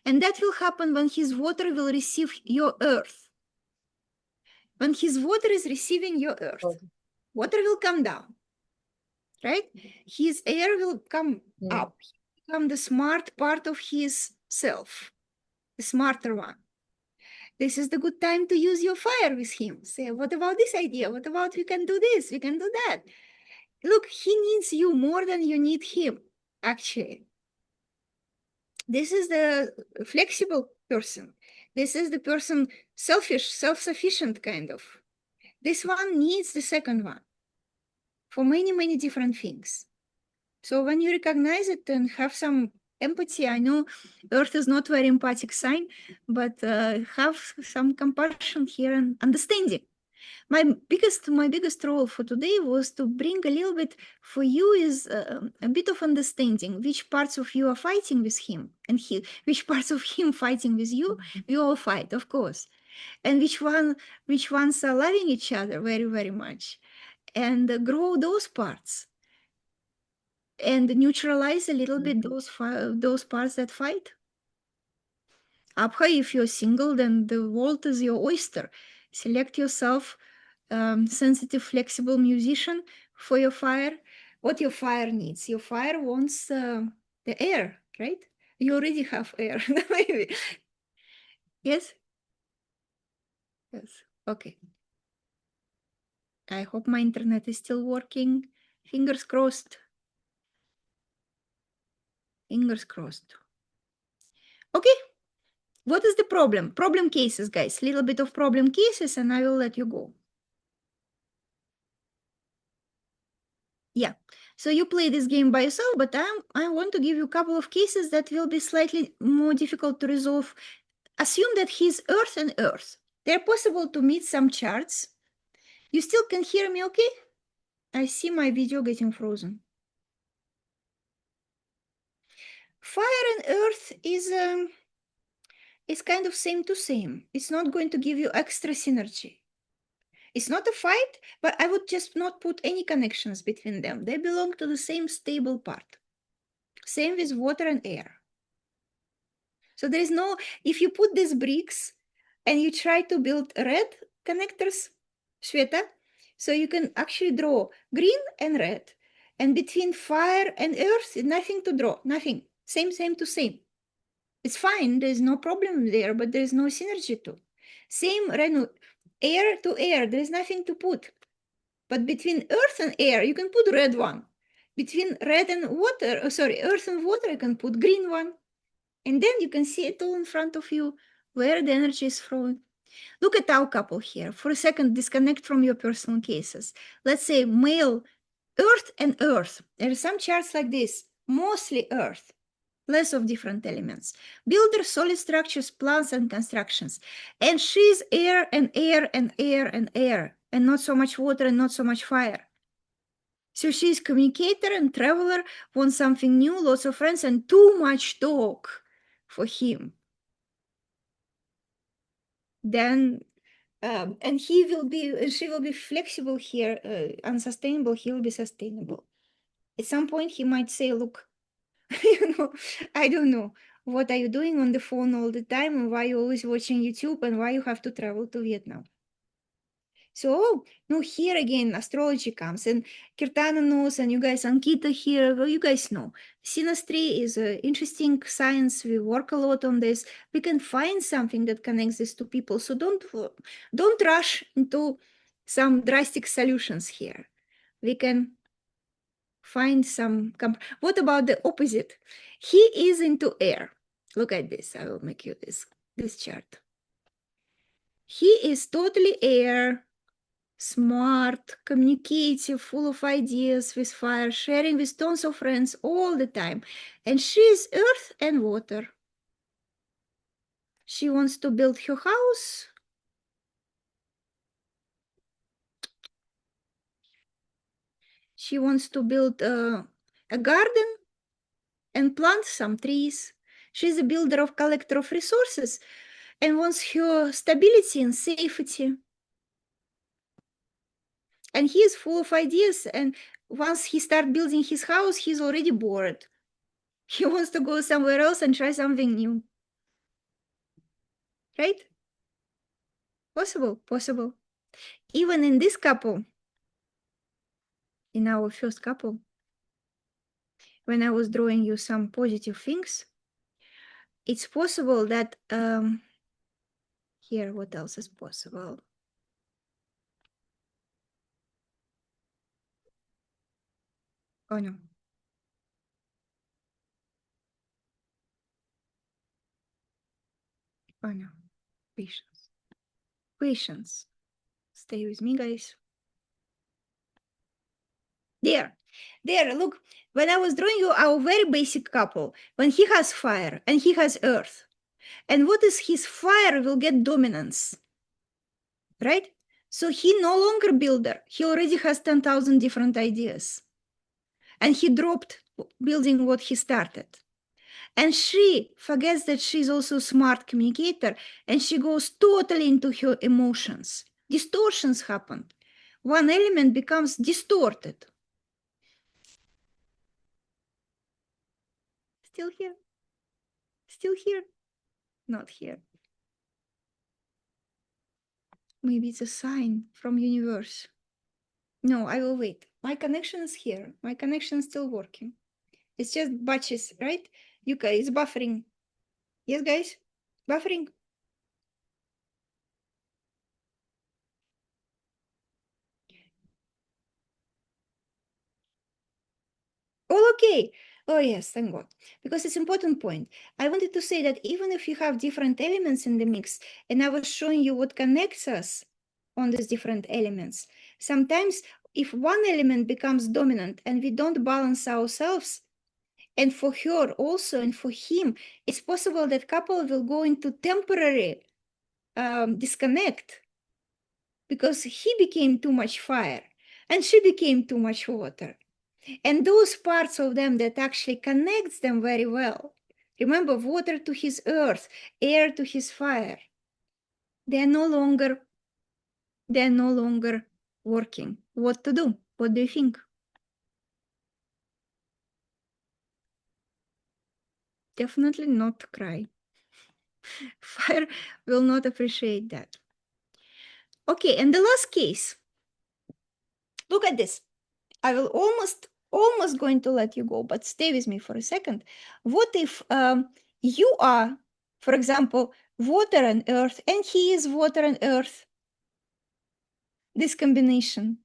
And that will happen when his water will receive your earth. When his water is receiving your earth, okay. water will come down, right? His air will come up, become the smart part of his self, the smarter one. This is the good time to use your fire with him. Say, what about this idea? What about we can do this? We can do that. Look, he needs you more than you need him, actually. This is the flexible person. This is the person selfish, self-sufficient kind of. This one needs the second one for many, many different things. So when you recognize it and have some empathy, I know Earth is not very empathic sign, but have some compassion here and understanding. My biggest role for today was to bring a little bit for you is a bit of understanding which parts of you are fighting with him, and which parts of him fighting with you. We all fight, of course, and which ones are loving each other very, very much, and grow those parts and neutralize a little bit those parts that fight. Abha, if you're single, then the world is your oyster. Select yourself sensitive, flexible musician for your fire. What your fire needs? Your fire wants the air, right? You already have air, maybe. Yes? Yes. Okay. I hope my internet is still working. Fingers crossed. Fingers crossed. Okay. What is the problem? Problem cases, guys. Little bit of problem cases and I will let you go. Yeah. So you play this game by yourself, but I want to give you a couple of cases that will be slightly more difficult to resolve. Assume that he's Earth and Earth. They're possible to meet some charts. You still can hear me okay? I see my video getting frozen. Fire and Earth is kind of same to same. It's not going to give you extra synergy. It's not a fight, but I would just not put any connections between them. They belong to the same stable part. Same with water and air. So there is no, if you put these bricks and you try to build red connectors, Shweta, so you can actually draw green and red. And between fire and earth, nothing to draw, nothing. Same to same. It's fine, there's no problem there, but there's no synergy too. Same, air to air, there's nothing to put. But between earth and air, you can put red one. Between red and water, earth and water, you can put green one. And then you can see it all in front of you, where the energy is flowing. Look at our couple here. For a second, disconnect from your personal cases. Let's say male, earth and earth. There are some charts like this, mostly earth, less of different elements. Builder, solid structures, plants, and constructions. And she's air and air and air and air, and not so much water and not so much fire. So she's communicator and traveler, wants something new, lots of friends, and too much talk for him. Then, and she will be flexible here, unsustainable, he will be sustainable. At some point, he might say, look, I don't know, what are you doing on the phone all the time, and why you always watching YouTube, and why you have to travel to Vietnam? So, no, here again, astrology comes, and Kirtana knows, and you guys, Ankita here, well, you guys know. Synastry is an interesting science. We work a lot on this. We can find something that connects these two people. So don't rush into some drastic solutions here. We can find some. What about the opposite? He is into air. Look at this. I will make you this chart. He is totally air. Smart, communicative, full of ideas, with fire, sharing with tons of friends all the time. And she is earth and water. She wants to build her house. She wants to build a garden and plant some trees. She's a builder of collector of resources and wants her stability and safety. And he is full of ideas. And once he starts building his house, he's already bored. He wants to go somewhere else and try something new. Right? Possible, possible. Even in this couple, in our first couple, when I was drawing you some positive things, it's possible that, here, what else is possible? Oh no. Oh no. Patience. Patience. Stay with me, guys. There, look, when I was drawing you our very basic couple, when he has fire and he has earth, and what is his fire will get dominance, right? So he no longer builder, he already has 10,000 different ideas. And he dropped building what he started. And she forgets that she's also a smart communicator, and she goes totally into her emotions. Distortions happen. One element becomes distorted. Still here? Still here? Not here. Maybe it's a sign from universe. No, I will wait. My connection is here. My connection is still working. It's just batches, right? You guys, it's buffering. Yes, guys? Buffering. All okay. Oh yes, thank God. Because it's an important point. I wanted to say that even if you have different elements in the mix, and I was showing you what connects us on these different elements, sometimes if one element becomes dominant and we don't balance ourselves, and for her also, and for him, it's possible that couple will go into temporary disconnect because he became too much fire and she became too much water. And those parts of them that actually connects them very well. Remember, water to his earth, air to his fire. They're no longer working. What to do? What do you think? Definitely not cry. Fire will not appreciate that. Okay, and the last case. Look at this. I will almost going to let you go, but stay with me for a second. What if you are, for example, water and earth, and he is water and earth? This combination.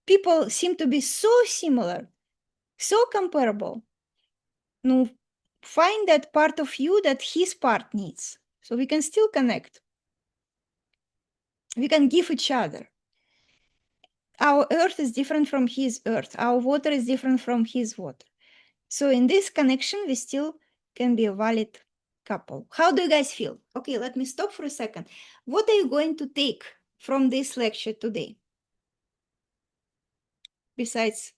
People seem to be so similar, so comparable. No, find that part of you that his part needs. So we can still connect. We can give each other. Our earth is different from his earth. Our water is different from his water. So in this connection, we still can be a valid couple. How do you guys feel? Okay, let me stop for a second. What are you going to take from this lecture today? Besides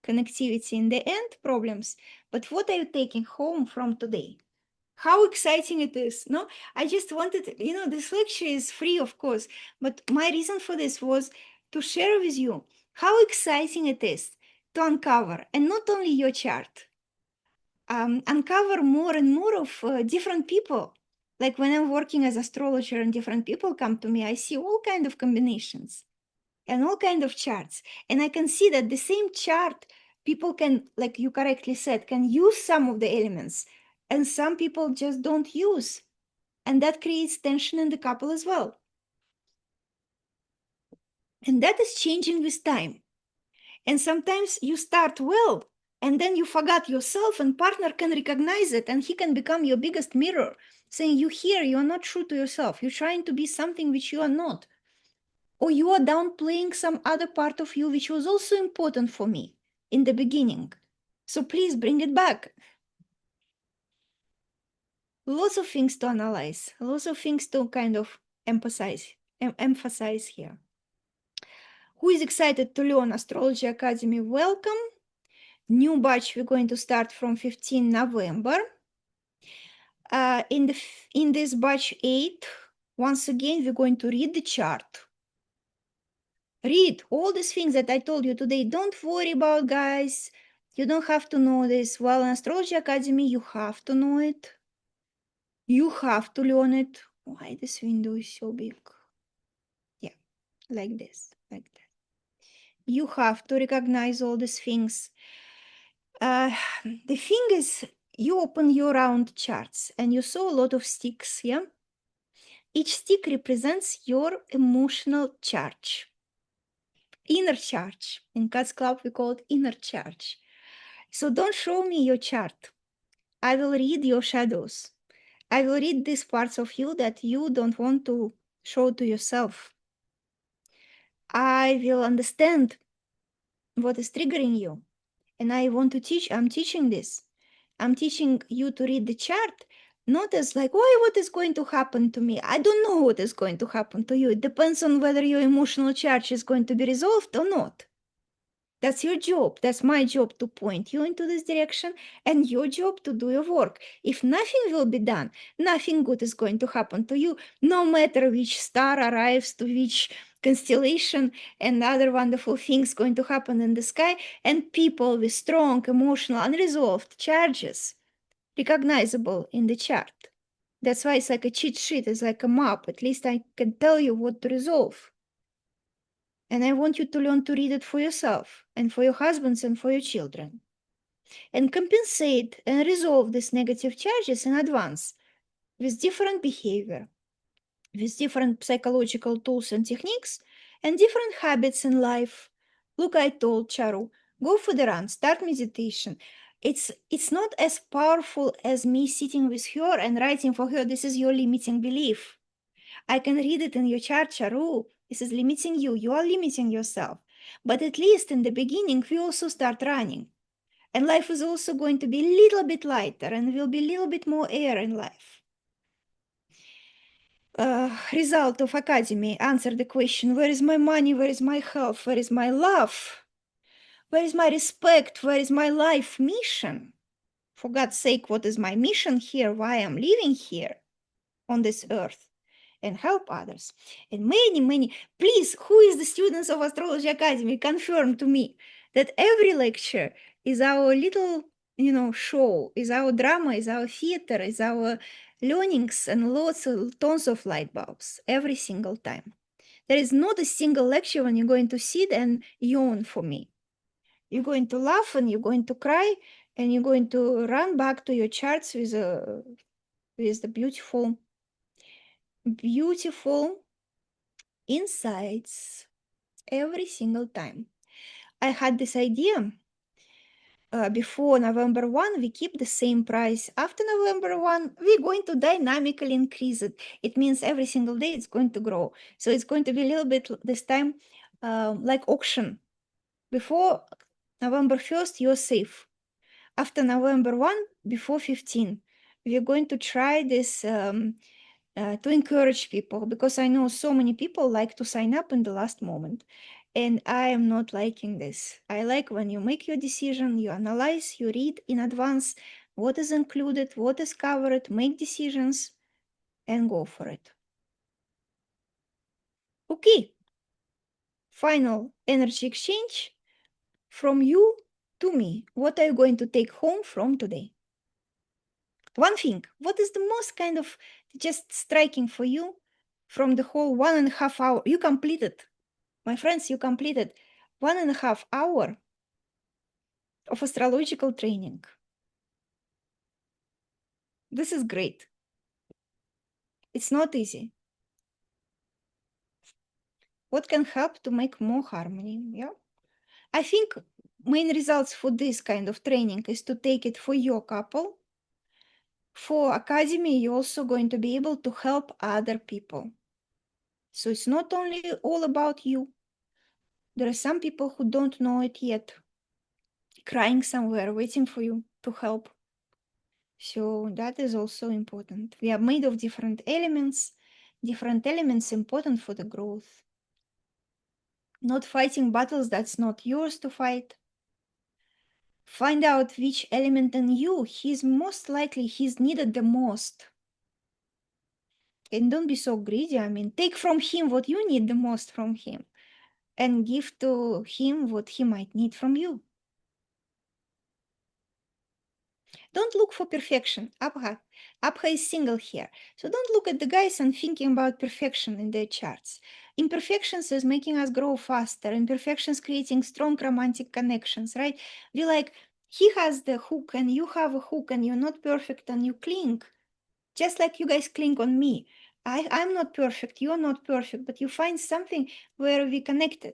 connectivity in the end, problems. But what are you taking home from today? How exciting it is, no? I just wanted, this lecture is free, of course, but my reason for this was to share with you how exciting it is to uncover, and not only your chart, uncover more and more of different people. Like when I'm working as astrologer and different people come to me, I see all kind of combinations and all kind of charts. And I can see that the same chart, people can, like you correctly said, can use some of the elements, and some people just don't use. And that creates tension in the couple as well. And that is changing with time. And sometimes you start well, and then you forgot yourself, and partner can recognize it, and he can become your biggest mirror, saying, you here, you are not true to yourself. You're trying to be something which you are not. Or you are downplaying some other part of you, which was also important for me in the beginning. So please bring it back. Lots of things to analyze, lots of things to kind of emphasize here. Who is excited to learn Astrology Academy? Welcome. New batch we're going to start from 15 November. In this batch 8, once again, we're going to read the chart. Read all these things that I told you today. Don't worry about, guys. You don't have to know this. Well, in Astrology Academy, you have to know it. You have to learn it. Why this window is so big? Yeah, like this, like that. You have to recognize all these things. The thing is, you open your round charts and you saw a lot of sticks, yeah? Each stick represents your emotional charge. Inner charge. In Cats Club, we call it inner charge. So don't show me your chart. I will read your shadows. I will read these parts of you that you don't want to show to yourself. I will understand what is triggering you. And I want to teach, I'm teaching this. I'm teaching you to read the chart, not as like, oh, what is going to happen to me? I don't know what is going to happen to you. It depends on whether your emotional charge is going to be resolved or not. That's your job. That's my job to point you into this direction, and your job to do your work. If nothing will be done, nothing good is going to happen to you, no matter which star arrives to which constellation and other wonderful things going to happen in the sky, and people with strong emotional unresolved charges recognizable in the chart. That's why it's like a cheat sheet, it's like a map. At least I can tell you what to resolve. And I want you to learn to read it for yourself and for your husbands and for your children. And compensate and resolve these negative charges in advance with different behavior, with different psychological tools and techniques, and different habits in life. Look, I told Charu, go for the run, start meditation. It's not as powerful as me sitting with her and writing for her, this is your limiting belief. I can read it in your chart, Charu. This is limiting you. You are limiting yourself. But at least in the beginning, we also start running. And life is also going to be a little bit lighter and will be a little bit more air in life. Result of Academy, answer the question, where is my money? Where is my health? Where is my love? Where is my respect? Where is my life mission? For God's sake, what is my mission here? Why I'm living here on this earth? And help others. And many, please, who is the students of Astrology Academy, confirm to me that every lecture is our little, show, is our drama, is our theater, is our learnings and tons of light bulbs every single time. There is not a single lecture when you're going to sit and yawn for me. You're going to laugh and you're going to cry and you're going to run back to your charts with the beautiful insights every single time. I had this idea before November 1, we keep the same price. After November 1, we're going to dynamically increase it. It means every single day it's going to grow. So it's going to be a little bit this time like auction. Before November 1st, you're safe. After November 1, before 15, we're going to try this to encourage people, because I know so many people like to sign up in the last moment. And I am not liking this. I like when you make your decision, you analyze, you read in advance what is included, what is covered, make decisions, and go for it. Okay. Final energy exchange from you to me. What are you going to take home from today? One thing, what is the most kind of just striking for you from the whole 1.5 hour? You completed, my friends, you completed 1.5 hour of astrological training. This is great. It's not easy. What can help to make more harmony? Yeah. I think main results for this kind of training is to take it for your couple. For Academy, you're also going to be able to help other people. So it's not only all about you. There are some people who don't know it yet, crying somewhere, waiting for you to help. So that is also important. We are made of different elements important for the growth. Not fighting battles that's not yours to fight. Find out which element in you he's needed the most. And don't be so greedy. I mean, take from him what you need the most from him and give to him what he might need from you. Don't look for perfection. Abha is single here. So don't look at the guys and thinking about perfection in their charts. Imperfections is making us grow faster. Imperfections creating strong romantic connections, right? We like, he has the hook and you have a hook and you're not perfect and you cling. Just like you guys cling on me. I'm not perfect, you're not perfect, but you find something where we connected.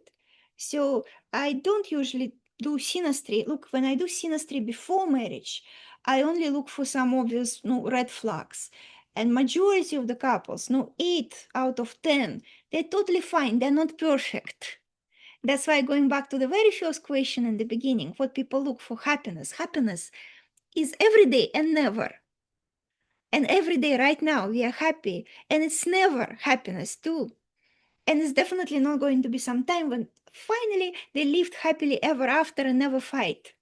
So I don't usually do synastry. Look, when I do synastry before marriage, I only look for some obvious red flags. And majority of the couples, 8 out of 10, they're totally fine. They're not perfect. That's why going back to the very first question in the beginning, what people look for happiness. Happiness is every day and never. And every day right now we are happy. And it's never happiness too. And it's definitely not going to be some time when finally they lived happily ever after and never fight.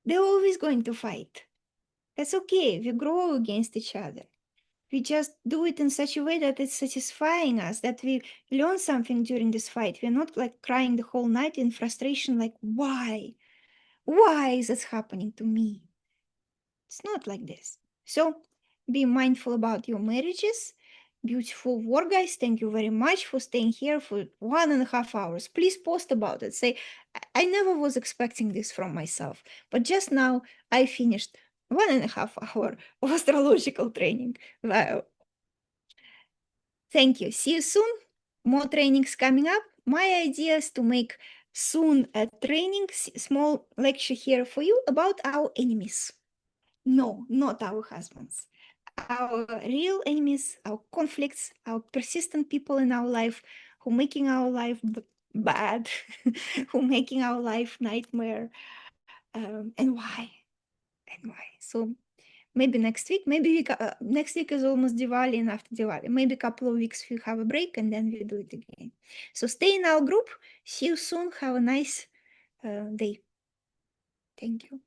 They're always going to fight. That's okay. We grow against each other. We just do it in such a way that it's satisfying us, that we learn something during this fight. We're not like crying the whole night in frustration, like, why? Why is this happening to me? It's not like this. So be mindful about your marriages. Beautiful work, guys. Thank you very much for staying here for 1.5 hours. Please post about it. Say, I never was expecting this from myself, but just now I finished 1.5 hour of astrological training. Wow. Thank you. See you soon. More trainings coming up. My idea is to make soon a training, small lecture here for you about our enemies. No, not our husbands. Our real enemies, our conflicts, our persistent people in our life who making our life bad, who making our life nightmare, and why, and why. So maybe next week, next week is almost Diwali, and after Diwali, maybe a couple of weeks we have a break and then we do it again. So stay in our group. See you soon. Have a nice day. Thank you.